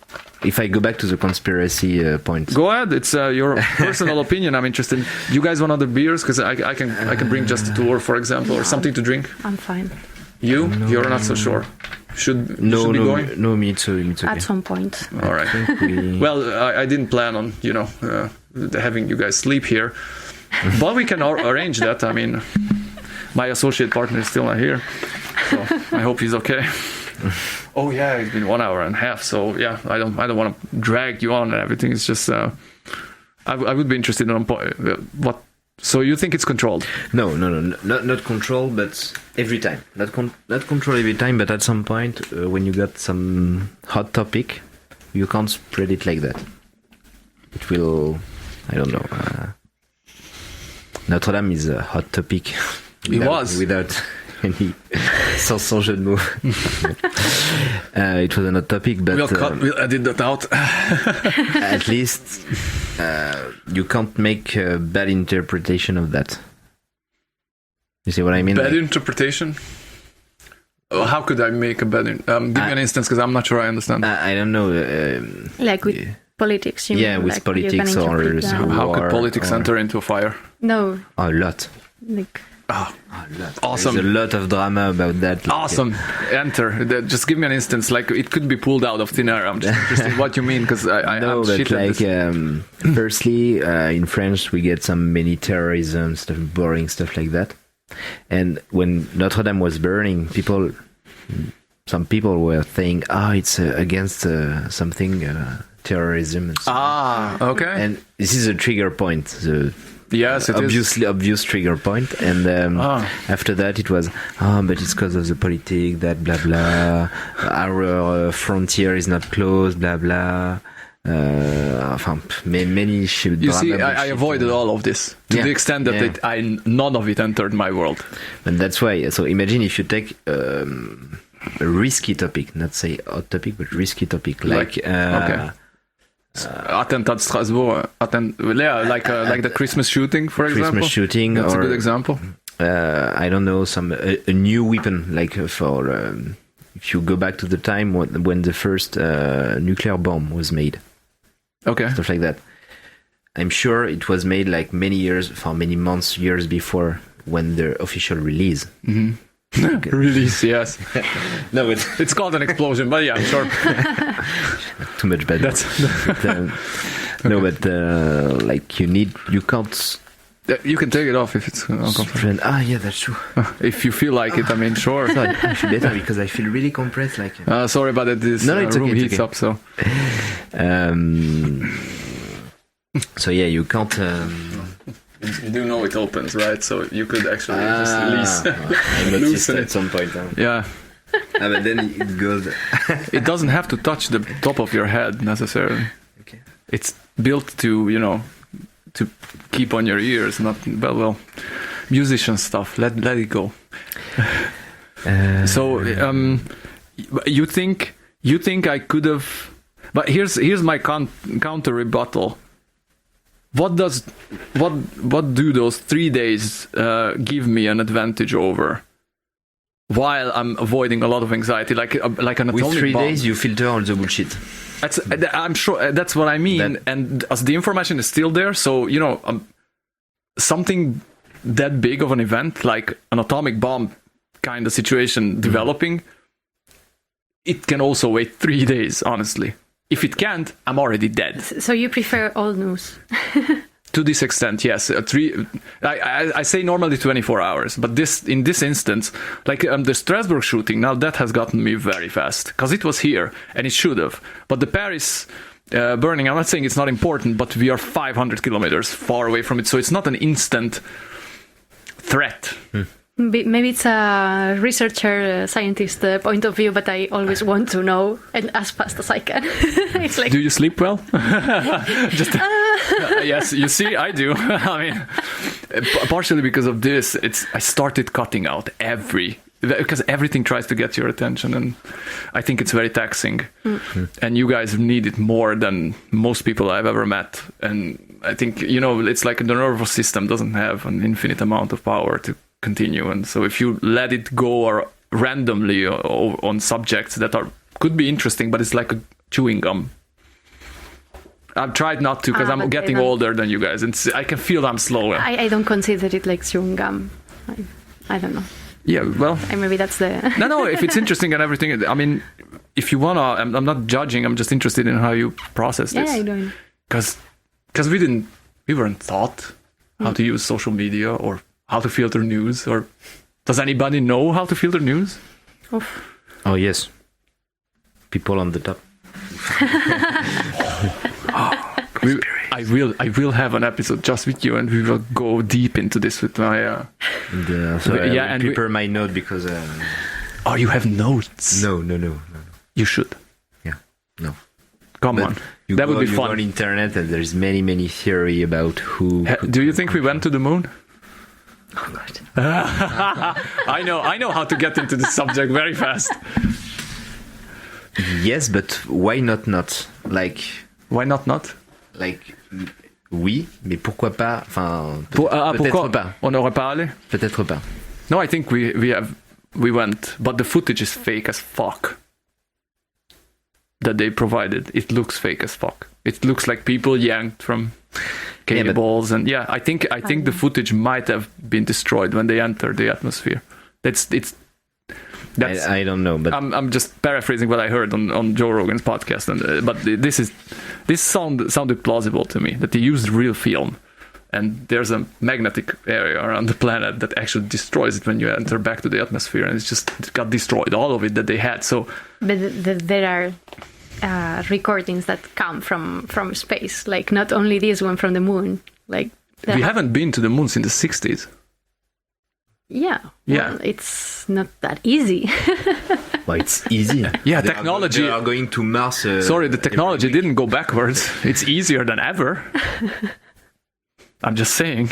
If I go back to the conspiracy point, go ahead. It's your personal opinion. I'm interested. You guys want other beers? Because I can bring just a tour, for example, or something to drink. I'm fine. You? No, you're not so sure. Should be going? No, me too. Okay. At some point. All right. Well, I didn't plan on having you guys sleep here, but we can arrange that. I mean, my associate partner is still not here, so I hope he's okay. Oh yeah, it's been 1 hour and a half. So yeah, I don't want to drag you on and everything. It's just I would be interested in what. So you think it's controlled? No, not controlled, but every time. Not controlled every time, but at some point, when you got some hot topic, you can't spread it like that. It will, I don't know. Notre Dame is a hot topic. Without any sans jeu de mots. It was a hot topic, but we'll edit that out. At least you can't make a bad interpretation of that. You see what I mean? Bad interpretation? How could I make a better? Give me an instance, because I'm not sure I understand. I don't know. Like with politics, you mean? With like politics or how could politics enter into a fire? No. A lot. Like. A lot. Awesome. There's a lot of drama about that. Awesome. Enter. Just give me an instance. Like, it could be pulled out of thin air. I'm just interested in what you mean, because I'm but shit at this. Firstly, in France, we get many terrorism stuff, boring stuff like that. And when Notre Dame was burning, some people were saying, it's against something, terrorism. And so okay. And this is a trigger point. Yes, it is. Obvious trigger point. And after that, it was, but it's because of the politics, that blah blah. Our frontier is not closed, blah blah. Many shit. You see, I avoided all of this to the extent that none of it entered my world. And that's why. So imagine if you take a risky topic, not say hot topic, but risky topic, like Attentat Strasbourg, like the Christmas shooting, for example. Christmas shooting, that's or a good example. I don't know, a new weapon, like for if you go back to the time when the first nuclear bomb was made. Okay. Stuff like that. I'm sure it was made like many months, years before when the official release. Mm-hmm. Release, yes. No, but it's called an explosion, but yeah, sure. Too much bad. Like you can't. You can take it off if it's uncomfortable. Yeah, that's true. If you feel like it, I mean, sure. So I feel better because I feel really compressed. Like. Sorry about it. This room heats up, so. So yeah, you can't. You do know it opens, right? So you could actually just loosen it at some point. Yeah. But then it goes. It doesn't have to touch the top of your head necessarily. Okay. It's built to to keep on your ears, not musician stuff. Let it go. So you think I could have? But here's my counter rebuttal. What do those 3 days give me an advantage over? While I'm avoiding a lot of anxiety, like an atomic with 3 bomb. days, you filter all the bullshit. I'm sure that's what I mean. And as the information is still there, so something that big of an event, like an atomic bomb kind of situation developing, it can also wait 3 days. Honestly. If it can't, I'm already dead. So you prefer old news? To this extent, yes. I say normally 24 hours, but in this instance, like the Strasbourg shooting, now that has gotten me very fast, because it was here, and it should have. But the Paris burning, I'm not saying it's not important, but we are 500 kilometers far away from it, so it's not an instant threat. Maybe it's a researcher, scientist point of view, but I always want to know and as fast as I can. It's like, do you sleep well? Yes, you see, I do. I mean, partially because of this, I started cutting out because everything tries to get your attention, and I think it's very taxing. And you guys need it more than most people I've ever met. And I think, it's like the nervous system doesn't have an infinite amount of power to continue, and so if you let it go or randomly on subjects that could be interesting, but it's like a chewing gum. I've tried not to because I'm getting older than you guys, and I can feel I'm slower. I don't consider it like chewing gum. I don't know. Yeah, well, maybe that's the no. If it's interesting and everything, I mean, if you wanna, I'm not judging. I'm just interested in how you process this. Yeah, I know. Because we weren't taught how to use social media or how to filter news, or does anybody know how to filter news? Oh yes, people on the top. I will have an episode just with you, and we will go deep into this with my. And prepare my note because. Oh, you have notes? No. You should. Yeah. No. Come on. That would be fun. You go on internet, and there's many theory about who. Do you think we went to the moon? Oh God. I know how to get into the subject very fast. Yes, but why not? Like. Why not? Like. Oui, mais pourquoi pas? Enfin. Pourquoi pas. On n'aurait pas allé? Peut-être pas. No, I think we have we went, but the footage is fake as fuck. That they provided, it looks fake as fuck. It looks like people yanked from cables, and I think the footage might have been destroyed when they entered the atmosphere. I don't know, but I'm just paraphrasing what I heard on Joe Rogan's podcast, but this sounded plausible to me, that they used real film, and there's a magnetic area around the planet that actually destroys it when you enter back to the atmosphere, and it got destroyed, all of it that they had. So, but there are recordings that come from space, like not only this one from the moon. Like we haven't been to the moon since the 60s. Yeah. Well, it's not that easy. well, it's easy. Yeah, they technology. They are going to Mars. Sorry, the technology didn't go backwards. It's easier than ever. I'm just saying.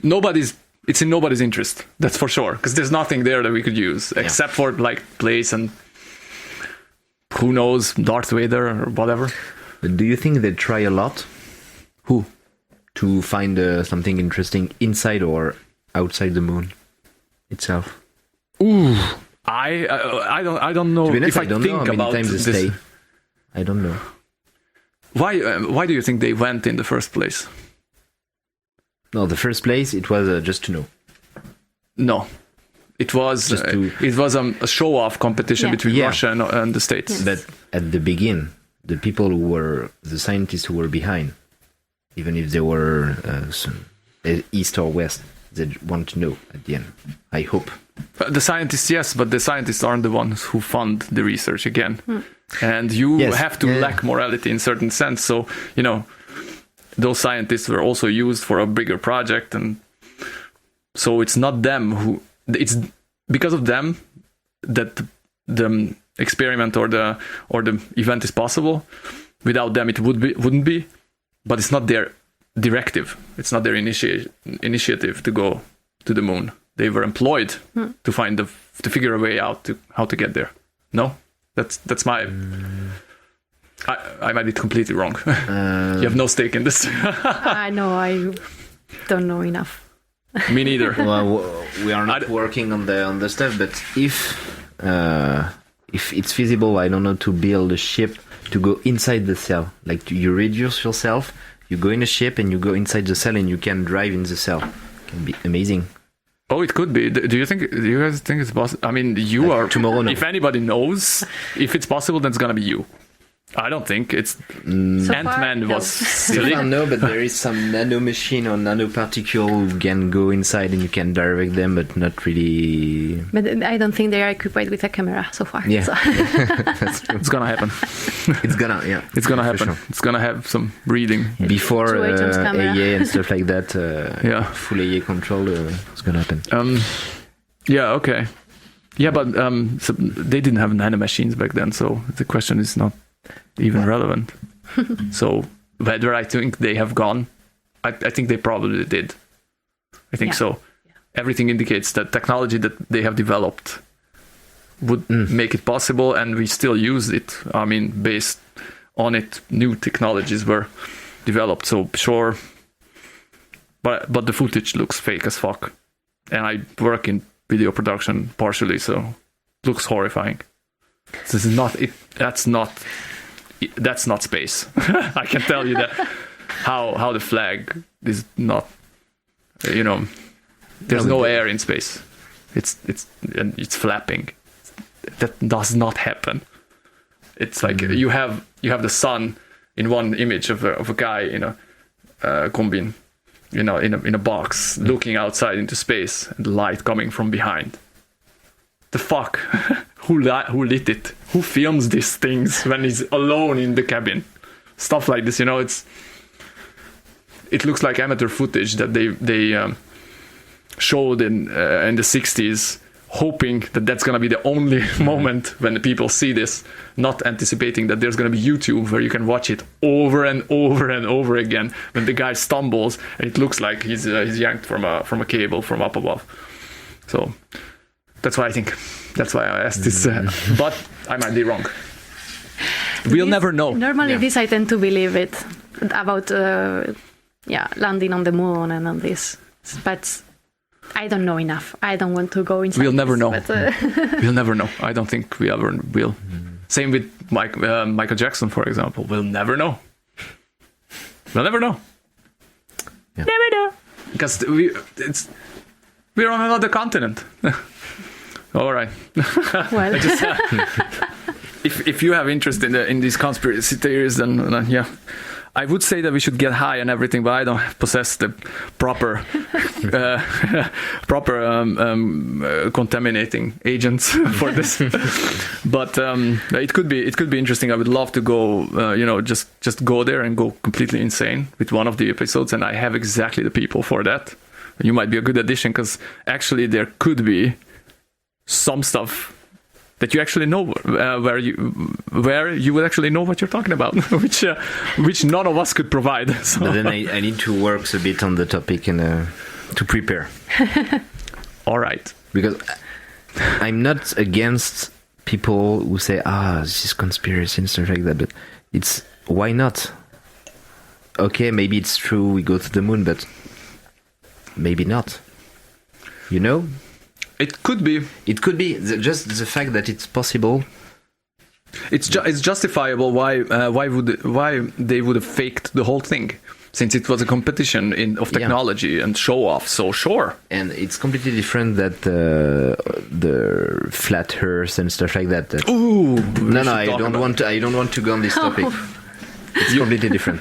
It's in nobody's interest. That's for sure. Because there's nothing there that we could use except for like place and who knows, Darth Vader or whatever. But do you think they try a lot? Who? To find something interesting inside or outside the moon itself? Ooh, I don't know. To be honest, if I don't think know how many about times they this. stay. I don't know. Why do you think they went in the first place? No, the first place it was just to know. No, it was a show-off competition between Russia and the States. Yes. But at the beginning, the people who were the scientists who were behind, even if they were east or west, they want to know at the end. I hope. The scientists, yes, but the scientists aren't the ones who fund the research again. And you have to lack morality in certain sense. So, those scientists were also used for a bigger project. And so it's not them it's because of them that the experiment or the event is possible. Without them, it wouldn't be. But it's not their directive. It's not their initiative to go to the moon. They were employed to figure a way out to how to get there. No, that's my. I might be completely wrong. You have no stake in this. I know. I don't know enough. Me neither. Well, we are not working on the stuff, but if it's feasible, I don't know, to build a ship to go inside the cell, like you reduce yourself, you go in a ship and you go inside the cell and you can drive in the cell. It can be amazing. Oh, it could be. Do you guys think it's possible? I mean, you are tomorrow. No. If anybody knows if it's possible, then it's gonna be you. I don't think it's Ant-Man was silly. I don't know, but there is some nano machine or nanoparticle who can go inside and you can direct them, but not really. But I don't think they are equipped with a camera so far. Yeah, so. That's true. It's gonna happen. It's gonna happen. Sure. It's gonna have some reading before AA and stuff like that. Full AA control. It's gonna happen. Yeah. Okay. Yeah, but so they didn't have nanomachines back then, so the question is not even relevant. So whether I think they have gone, I think they probably did. I think so. Yeah. Everything indicates that technology that they have developed would make it possible, and we still use it. I mean, based on it, new technologies were developed. So sure, but the footage looks fake as fuck, and I work in video production partially, so it looks horrifying. This is not it. That's not space. I can tell you that. How the flag is not. There's no air in space. It's flapping. That does not happen. It's like you have the sun in one image of a guy in a combine, in a box looking outside into space, and the light coming from behind. The fuck? Who lit it? Who films these things when he's alone in the cabin? Stuff like this, it looks like amateur footage that they showed in the 60s, hoping that that's gonna be the only moment when the people see this, not anticipating that there's gonna be YouTube where you can watch it over and over and over again when the guy stumbles and it looks like he's yanked from a cable from up above. So that's why I think. That's why I asked this, but I might be wrong. We'll never know. Normally, this I tend to believe it about landing on the moon and all this, but I don't know enough. I don't want to go inside. We'll never know. But, We'll never know. I don't think we ever will. Same with Michael Jackson, for example. We'll never know. We'll never know. Yeah. Never know. Because we're on another continent. All right. well, If you have interest in these conspiracy theories, then yeah. I would say that we should get high and everything, but I don't possess the proper contaminating agents for this. But it could be interesting. I would love to go, just go there and go completely insane with one of the episodes, and I have exactly the people for that. You might be a good addition, because actually there could be some stuff that you actually know, where you would actually know what you're talking about, which none of us could provide. So. But then I need to work a bit on the topic and to prepare. All right. Because I'm not against people who say, this is conspiracy and stuff like that, but it's, why not? Okay, maybe it's true we go to the moon, but maybe not. You know? It could be. It could be just the fact that it's possible. It's justifiable why they would have faked the whole thing, since it was a competition of technology and show off. So sure. And it's completely different that the flat Earth and stuff like that. Ooh. No, I don't want to go on this topic. It's completely different.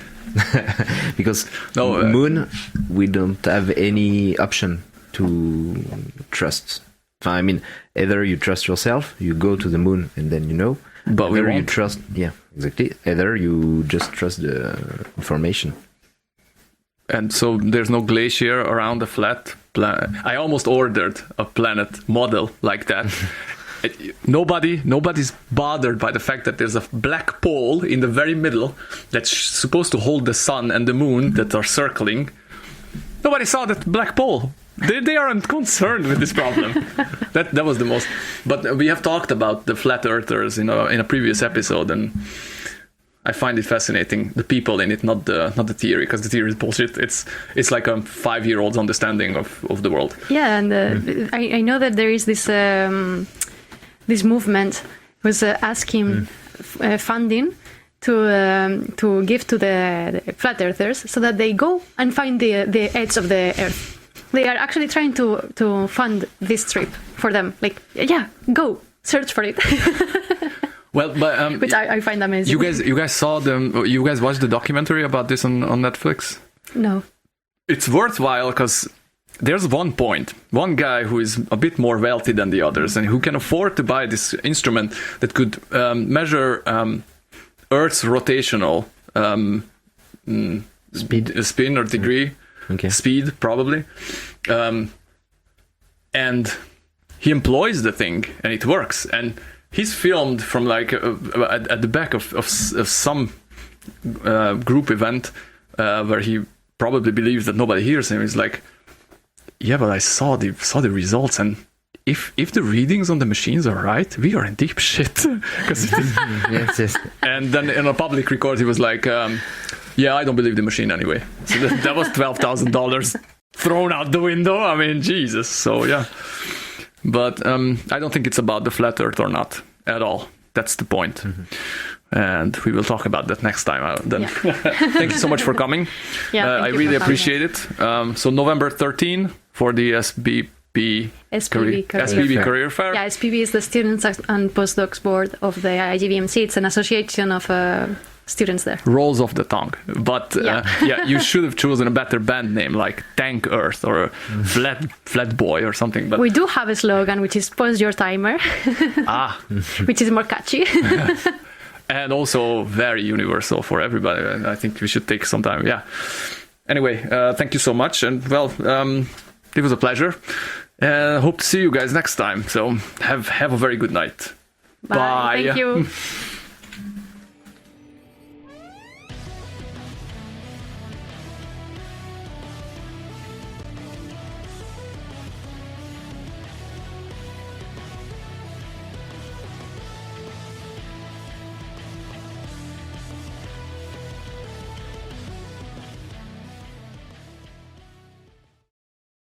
Because moon, we don't have any option to trust. I mean, either you trust yourself, you go to the moon, and then you know. But either we won't. you trust, yeah, exactly. Either you just trust the information. And so there's no glacier around the flat planet. I almost ordered a planet model like that. Nobody's bothered by the fact that there's a black pole in the very middle that's supposed to hold the sun and the moon that are circling. Nobody saw that black pole. They aren't concerned with this problem. That was the most. But we have talked about the flat earthers in a previous episode, and I find it fascinating, the people in it, not the theory, because the theory is bullshit. It's like a 5-year-old's understanding of the world. Yeah, and I know that there is this this movement was asking funding to give to the flat earthers so that they go and find the edge of the earth. They are actually trying to fund this trip for them. Like, yeah, go search for it. Well, but which I find amazing. You guys saw you guys watched the documentary about this on Netflix? No. It's worthwhile because there's one guy who is a bit more wealthy than the others and who can afford to buy this instrument that could measure Earth's rotational spin or degree. Okay. Speed, probably. And he employs the thing, and it works. And he's filmed from like at the back of some group event where he probably believes that nobody hears him. He's like, yeah, but I saw the results, and if the readings on the machines are right, we are in deep shit. Yes. And then in a public record, he was like, yeah, I don't believe the machine anyway. So that was $12,000 thrown out the window. I mean, Jesus. So yeah. But I don't think it's about the flat Earth or not at all. That's the point. Mm-hmm. And we will talk about that next time. Then. Yeah. Thank you so much for coming. Yeah, I really appreciate it. So November 13 for the SPB Career Fair. Yeah, SPB is the Students and Postdocs Board of the IGVMC. It's an association of students there. Rolls off the tongue. But you should have chosen a better band name like Tank Earth or Flat Boy or something. But we do have a slogan, which is Pause Your Timer. Which is more catchy. And also very universal for everybody. And I think we should take some time. Yeah. Anyway, thank you so much. And well, it was a pleasure. Hope to see you guys next time. So have a very good night. Bye. Thank you.